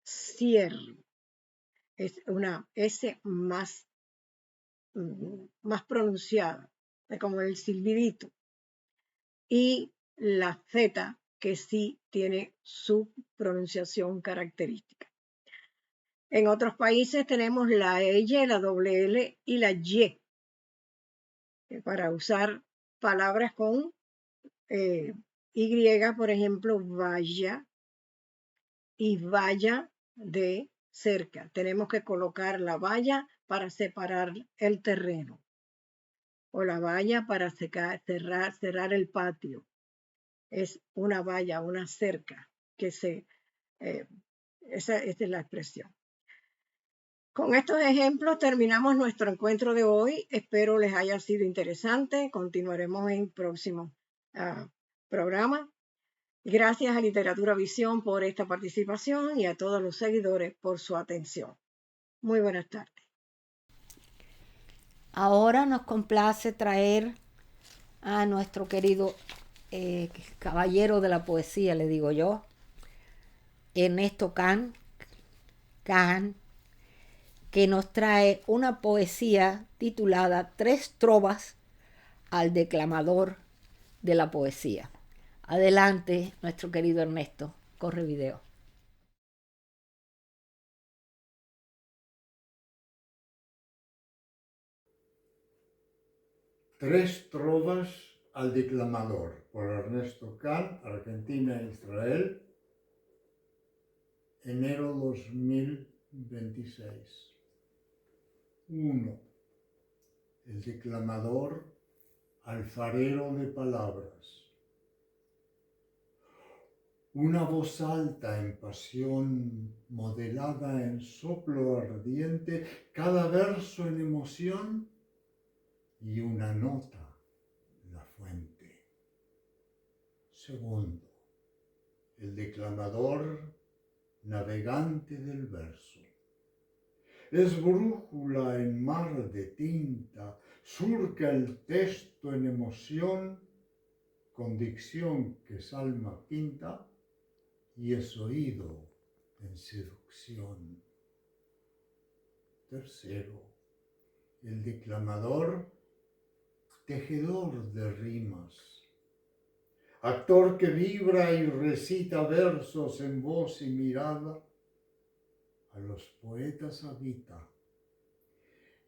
cierro. Es una S más pronunciada, como el silbidito. Y la Z, que sí tiene su pronunciación característica. En otros países tenemos la Y, la doble L y la Y, para usar palabras con Y, por ejemplo, vaya y vaya de cerca. Tenemos que colocar la valla para separar el terreno o la valla para cerrar el patio. Es una valla, una cerca, esa es la expresión. Con estos ejemplos terminamos nuestro encuentro de hoy. Espero les haya sido interesante. Continuaremos en próximo programa. Gracias a Literatura Visión por esta participación y a todos los seguidores por su atención. Muy buenas tardes. Ahora nos complace traer a nuestro querido caballero de la poesía, le digo yo, Ernesto Can, que nos trae una poesía titulada 3 trovas al declamador de la poesía. Adelante, nuestro querido Ernesto, corre video. Tres trovas al declamador, por Ernesto Can, Argentina e Israel, enero 2026. 1. El declamador, alfarero de palabras. Una voz alta en pasión, modelada en soplo ardiente, cada verso en emoción y una nota, la fuente. 2. El declamador, navegante del verso. Es brújula en mar de tinta, surca el texto en emoción, con dicción que es alma pinta, y es oído en seducción. 3. el declamador, tejedor de rimas, actor que vibra y recita versos en voz y mirada, a los poetas habita,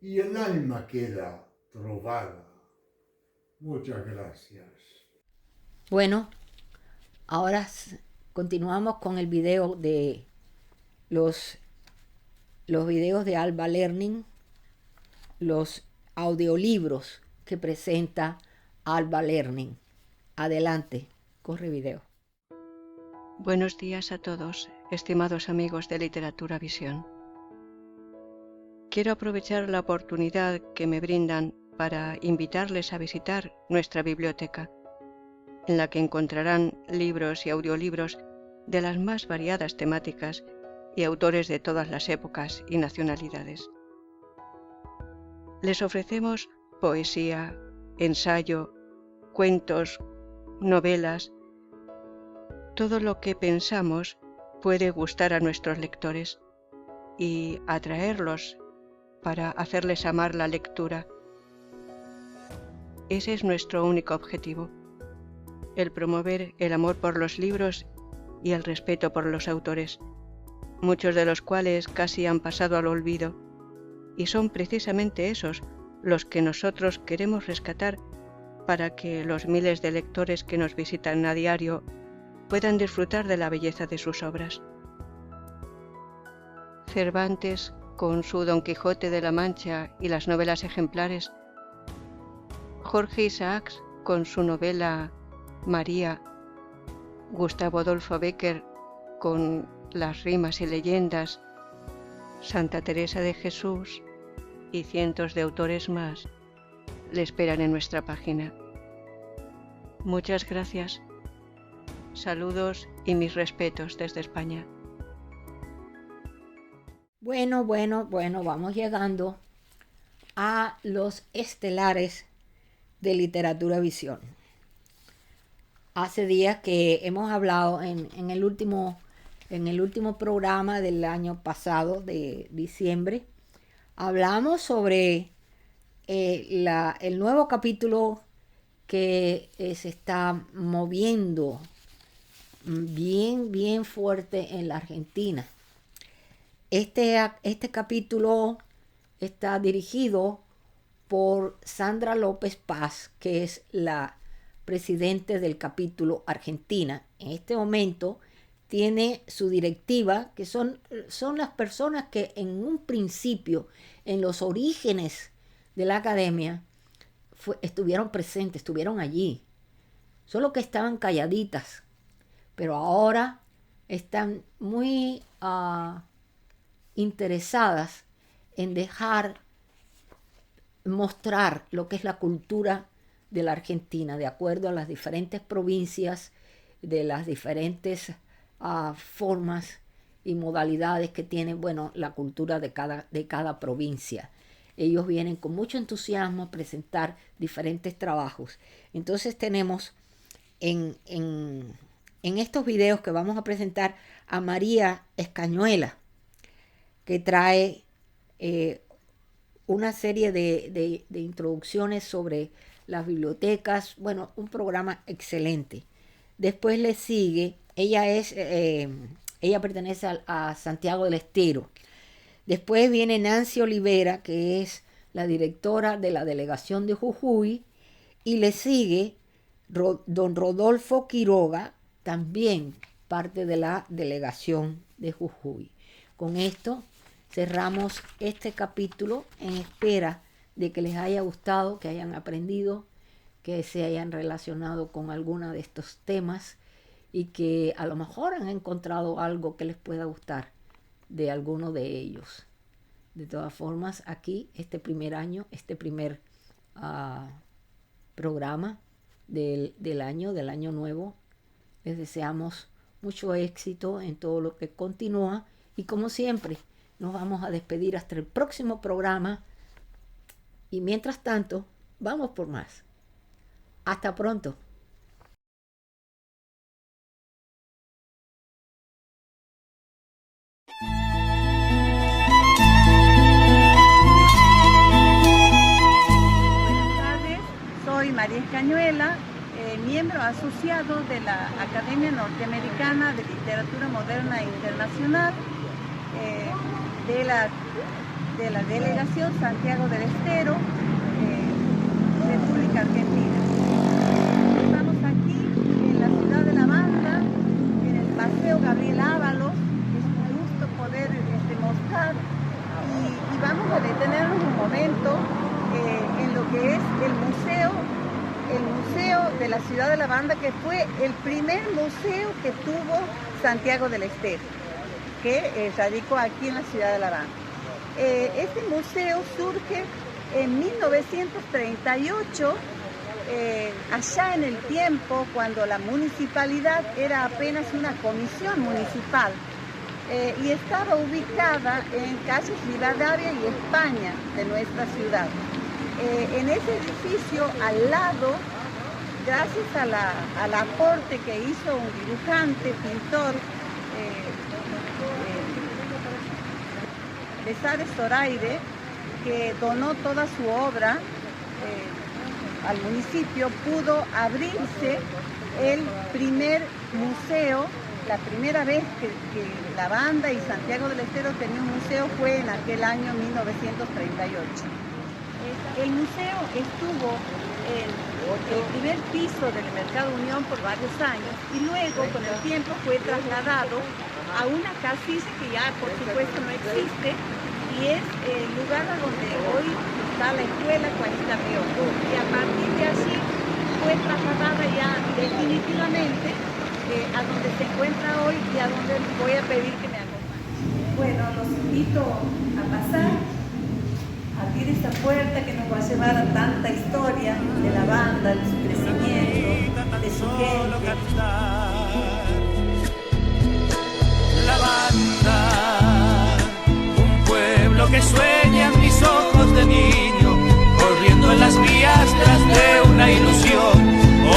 y el alma queda trovada. Muchas gracias. Bueno, ahora continuamos con el video de los videos de Alba Learning, los audiolibros que presenta Alba Learning. Adelante, corre video. Buenos días a todos, estimados amigos de Literatura Visión. Quiero aprovechar la oportunidad que me brindan para invitarles a visitar nuestra biblioteca, en la que encontrarán libros y audiolibros de las más variadas temáticas y autores de todas las épocas y nacionalidades. Les ofrecemos poesía, ensayo, cuentos, novelas, todo lo que pensamos puede gustar a nuestros lectores y atraerlos para hacerles amar la lectura. Ese es nuestro único objetivo, el promover el amor por los libros y el respeto por los autores, muchos de los cuales casi han pasado al olvido, y son precisamente esos los que nosotros queremos rescatar para que los miles de lectores que nos visitan a diario puedan disfrutar de la belleza de sus obras. Cervantes, con su Don Quijote de la Mancha y las novelas ejemplares, Jorge Isaacs, con su novela María, Gustavo Adolfo Bécquer, con las rimas y leyendas, Santa Teresa de Jesús y cientos de autores más le esperan en nuestra página. Muchas gracias. Saludos y mis respetos desde España. Bueno, vamos llegando a los estelares de Literatura Visión. Hace días que hemos hablado en el último programa del año pasado, de diciembre, hablamos sobre el nuevo capítulo que se está moviendo bien fuerte en la Argentina. Este capítulo está dirigido por Sandra López Paz, que es la presidente del capítulo Argentina. En este momento tiene su directiva, que son las personas que en un principio, en los orígenes de la academia, estuvieron presentes, estuvieron allí, solo que estaban calladitas, pero ahora están muy interesadas en mostrar lo que es la cultura de la Argentina, de acuerdo a las diferentes provincias, de las diferentes formas y modalidades que tiene, la cultura de cada provincia. Ellos vienen con mucho entusiasmo a presentar diferentes trabajos. Entonces tenemos en estos videos que vamos a presentar a María Escañuela, que trae una serie de introducciones sobre las bibliotecas, un programa excelente. Después le sigue, ella pertenece a Santiago del Estero. Después viene Nancy Olivera, que es la directora de la delegación de Jujuy, y le sigue don Rodolfo Quiroga, también parte de la delegación de Jujuy. Con esto cerramos este capítulo en espera de que les haya gustado, que hayan aprendido, que se hayan relacionado con alguno de estos temas y que a lo mejor han encontrado algo que les pueda gustar de alguno de ellos. De todas formas, aquí este primer programa del año nuevo, les deseamos mucho éxito en todo lo que continúa y como siempre nos vamos a despedir hasta el próximo programa y mientras tanto vamos por más. Hasta pronto. Cañuela, miembro asociado de la Academia Norteamericana de Literatura Moderna Internacional, de la Delegación Santiago del Estero, República Argentina. Estamos aquí en la ciudad de La Banda, en el Paseo Gabriel Ábalos. Es un gusto poder mostrar y vamos a detenernos un momento en lo que es el museo de la ciudad de La Banda, que fue el primer museo que tuvo Santiago del Estero, que radicó aquí en la ciudad de La Banda. Este museo surge en 1938, allá en el tiempo cuando la municipalidad era apenas una comisión municipal, y estaba ubicada en calles Rivadavia y España de nuestra ciudad. En ese edificio, al lado, gracias al aporte que hizo un dibujante, pintor, Besares Zoraide, que donó toda su obra al municipio, pudo abrirse el primer museo. La primera vez que La Banda y Santiago del Estero tenían un museo fue en aquel año 1938. El museo estuvo en el primer piso del Mercado Unión por varios años y luego con el tiempo fue trasladado a una casilla que ya por supuesto no existe, y es el lugar a donde hoy está la escuela Juanita Río. Y a partir de allí fue trasladada ya definitivamente a donde se encuentra hoy y a donde voy a pedir que me acompañen. Bueno, los invito a pasar, a abrir esta puerta que nos va a llevar a tanta historia de La Banda, de su crecimiento, de su gente. La Banda, un pueblo que sueña en mis ojos de niño, corriendo en las vías tras de una ilusión,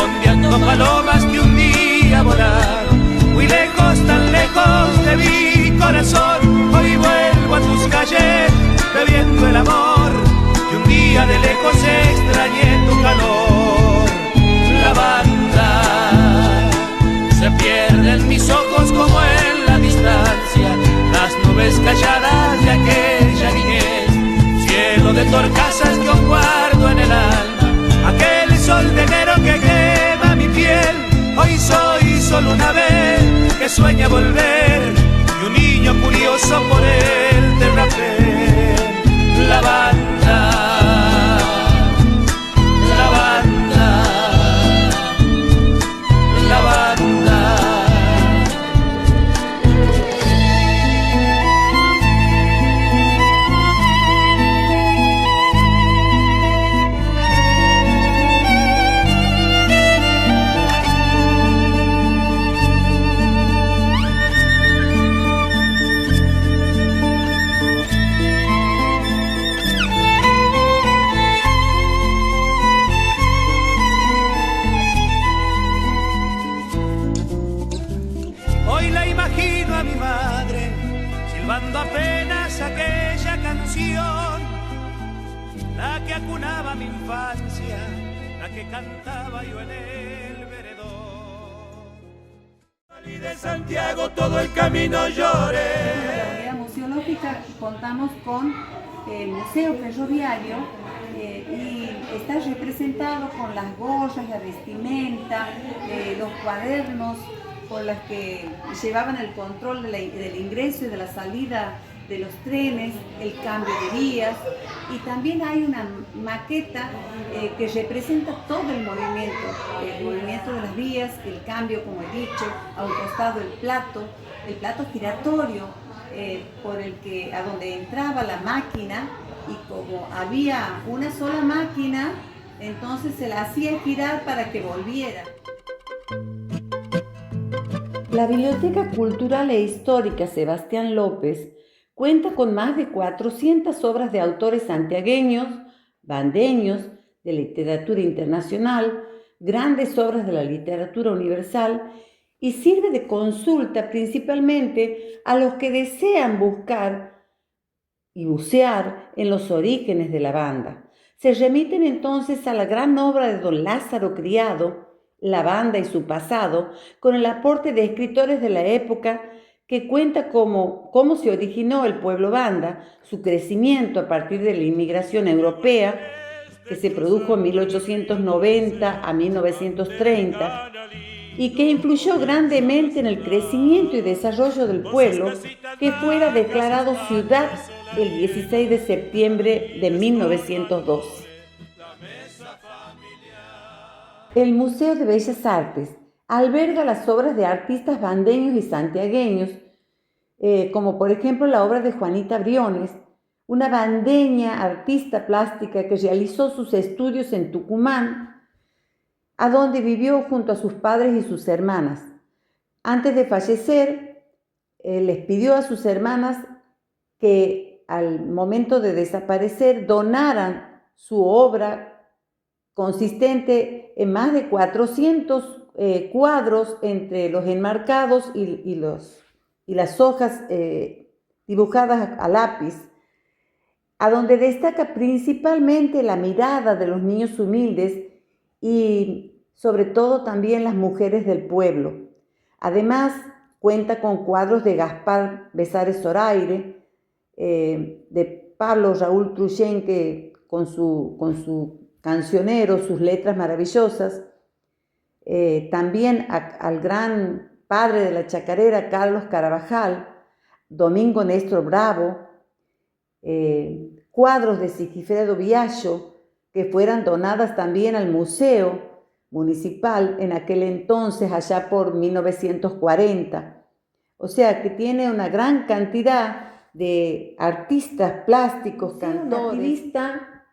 ondeando palomas que un día volaron, muy lejos, tan lejos de mi corazón. Hoy vuelvo a tus calles, bebiendo el amor, que un día de lejos extrañé tu calor. La Banda, se pierden mis ojos como en la distancia, las nubes calladas de aquella niñez, cielo de torcasas que aún guardo en el alma, aquel sol de enero que quema mi piel. Hoy soy solo una vez que sueña volver, y un niño curioso por el terraplén. La Banda, la Banda, la Banda. Hoy la imagino a mi madre silbando apenas aquella canción, la que acunaba mi infancia, la que cantaba yo en el veredor. Salí de Santiago, todo el camino lloré. En la unidad museológica contamos con el Museo Ferroviario y está representado con las gorras, la vestimenta, los cuadernos con las que llevaban el control del ingreso y de la salida de los trenes, el cambio de vías, y también hay una maqueta que representa todo el movimiento de las vías, el cambio, como he dicho, a un costado el plato giratorio a donde entraba la máquina, y como había una sola máquina, entonces se la hacía girar para que volviera. La Biblioteca Cultural e Histórica Sebastián López cuenta con más de 400 obras de autores santiagueños, bandeños, de literatura internacional, grandes obras de la literatura universal, y sirve de consulta principalmente a los que desean buscar y bucear en los orígenes de La Banda. Se remiten entonces a la gran obra de don Lázaro Criado, La banda y su pasado, con el aporte de escritores de la época que cuenta cómo se originó el pueblo banda, su crecimiento a partir de la inmigración europea, que se produjo en 1890 a 1930, y que influyó grandemente en el crecimiento y desarrollo del pueblo, que fuera declarado ciudad el 16 de septiembre de 1912. El Museo de Bellas Artes alberga las obras de artistas bandeños y santiagueños, como por ejemplo la obra de Juanita Briones, una bandeña artista plástica que realizó sus estudios en Tucumán, a donde vivió junto a sus padres y sus hermanas. Antes de fallecer, les pidió a sus hermanas que al momento de desaparecer donaran su obra consistente en más de 400 cuadros entre los enmarcados y las hojas dibujadas a lápiz, a donde destaca principalmente la mirada de los niños humildes y sobre todo también las mujeres del pueblo. Además, cuenta con cuadros de Gaspar Besares Zoraire, de Pablo Raúl Truyenque con su cancionero, sus letras maravillosas. También al gran padre de la chacarera, Carlos Carabajal, Domingo Néstor Bravo, cuadros de Sigifredo Biagio, que fueran donadas también al Museo Municipal en aquel entonces, allá por 1940. O sea que tiene una gran cantidad de artistas plásticos, cantores. La lista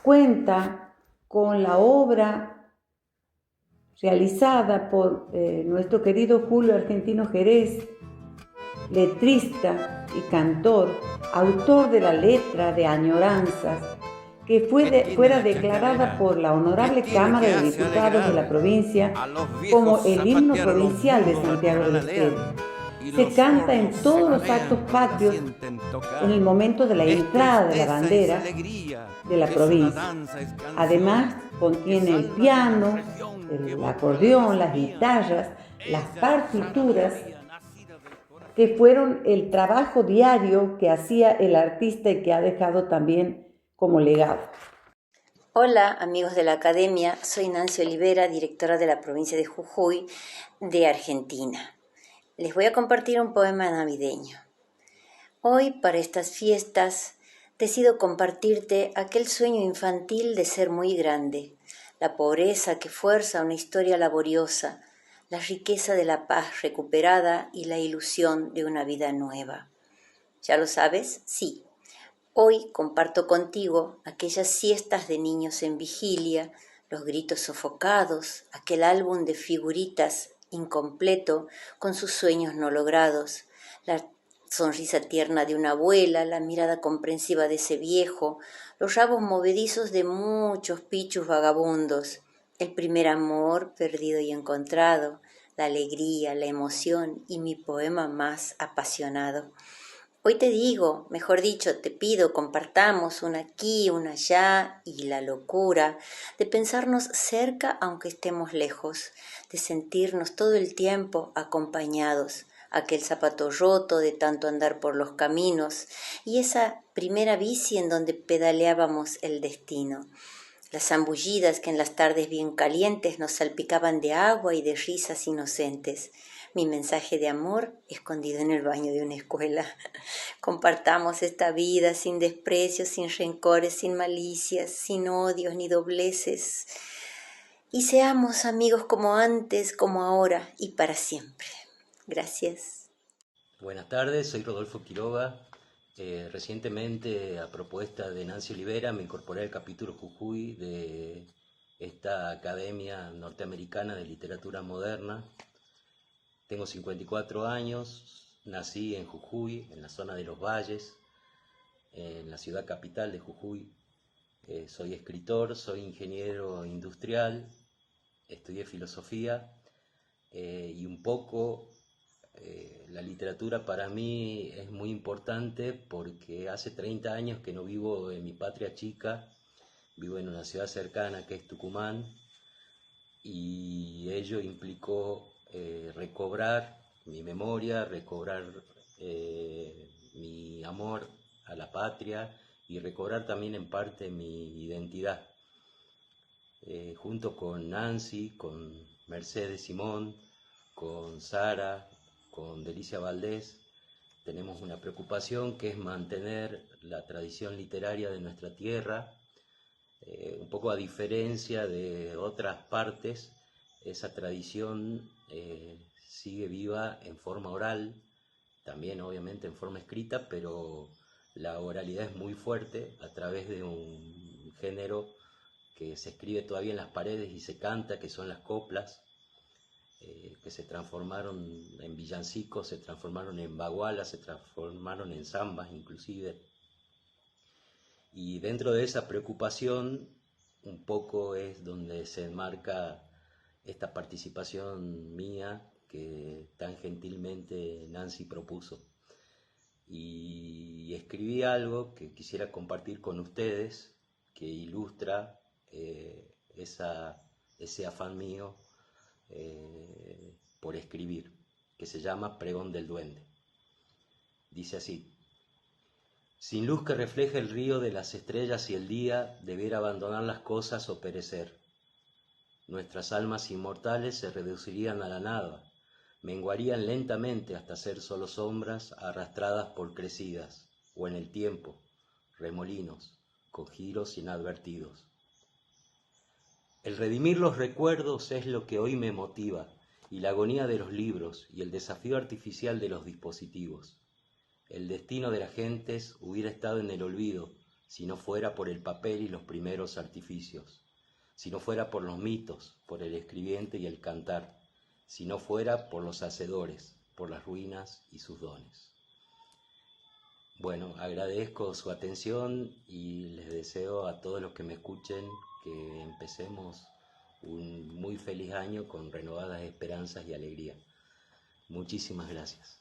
cuenta con la obra realizada por nuestro querido Julio Argentino Jerez, letrista y cantor, autor de la letra de Añoranzas, que fuera declarada por la Honorable Cámara de Diputados de la provincia como el himno provincial de Santiago del Estero. Se canta en todos los actos patrios en el momento de la entrada de la bandera de la provincia. Además, contiene el piano, el acordeón, las guitarras, las partituras, que fueron el trabajo diario que hacía el artista y que ha dejado también como legado. Hola amigos de la Academia, soy Nancy Olivera, directora de la provincia de Jujuy, de Argentina. Les voy a compartir un poema navideño. Hoy, para estas fiestas, decido compartirte aquel sueño infantil de ser muy grande, la pobreza que fuerza una historia laboriosa, la riqueza de la paz recuperada y la ilusión de una vida nueva. ¿Ya lo sabes? Sí. Hoy comparto contigo aquellas siestas de niños en vigilia, los gritos sofocados, aquel álbum de figuritas incompleto con sus sueños no logrados, la sonrisa tierna de una abuela, la mirada comprensiva de ese viejo, los rabos movedizos de muchos pichus vagabundos, el primer amor perdido y encontrado, la alegría, la emoción y mi poema más apasionado. Hoy te digo, mejor dicho, te pido, compartamos una aquí, una allá y la locura de pensarnos cerca aunque estemos lejos, de sentirnos todo el tiempo acompañados, aquel zapato roto de tanto andar por los caminos y esa primera bici en donde pedaleábamos el destino. Las zambullidas que en las tardes bien calientes nos salpicaban de agua y de risas inocentes. Mi mensaje de amor escondido en el baño de una escuela. Compartamos esta vida sin desprecios, sin rencores, sin malicias, sin odios ni dobleces. Y seamos amigos como antes, como ahora y para siempre. Gracias. Buenas tardes, soy Rodolfo Quiroga. Recientemente, a propuesta de Nancy Olivera, me incorporé al capítulo Jujuy de esta Academia Norteamericana de Literatura Moderna. Tengo 54 años, nací en Jujuy, en la zona de Los Valles, en la ciudad capital de Jujuy. Soy escritor, soy ingeniero industrial, estudié filosofía y un poco La literatura para mí es muy importante porque hace 30 años que no vivo en mi patria chica, vivo en una ciudad cercana que es Tucumán, y ello implicó recobrar mi memoria, recobrar mi amor a la patria y recobrar también en parte mi identidad. Junto con Nancy, con Mercedes Simón, con Sara, con Delicia Valdés, tenemos una preocupación que es mantener la tradición literaria de nuestra tierra. Un poco a diferencia de otras partes, esa tradición sigue viva en forma oral, también obviamente en forma escrita, pero la oralidad es muy fuerte a través de un género que se escribe todavía en las paredes y se canta, que son las coplas, que se transformaron en villancicos, se transformaron en bagualas, se transformaron en zambas inclusive. Y dentro de esa preocupación un poco es donde se enmarca esta participación mía que tan gentilmente Nancy propuso. Y escribí algo que quisiera compartir con ustedes, que ilustra ese afán mío por escribir, que se llama Pregón del Duende. Dice así: sin luz que refleje el río de las estrellas y el día, debiera abandonar las cosas o perecer. Nuestras almas inmortales se reducirían a la nada, menguarían lentamente hasta ser solo sombras arrastradas por crecidas, o en el tiempo, remolinos, con giros inadvertidos. El redimir los recuerdos es lo que hoy me motiva, y la agonía de los libros y el desafío artificial de los dispositivos. El destino de las gentes hubiera estado en el olvido si no fuera por el papel y los primeros artificios, si no fuera por los mitos, por el escribiente y el cantar, si no fuera por los hacedores, por las ruinas y sus dones. Bueno, agradezco su atención y les deseo a todos los que me escuchen que empecemos un muy feliz año con renovadas esperanzas y alegría. Muchísimas gracias.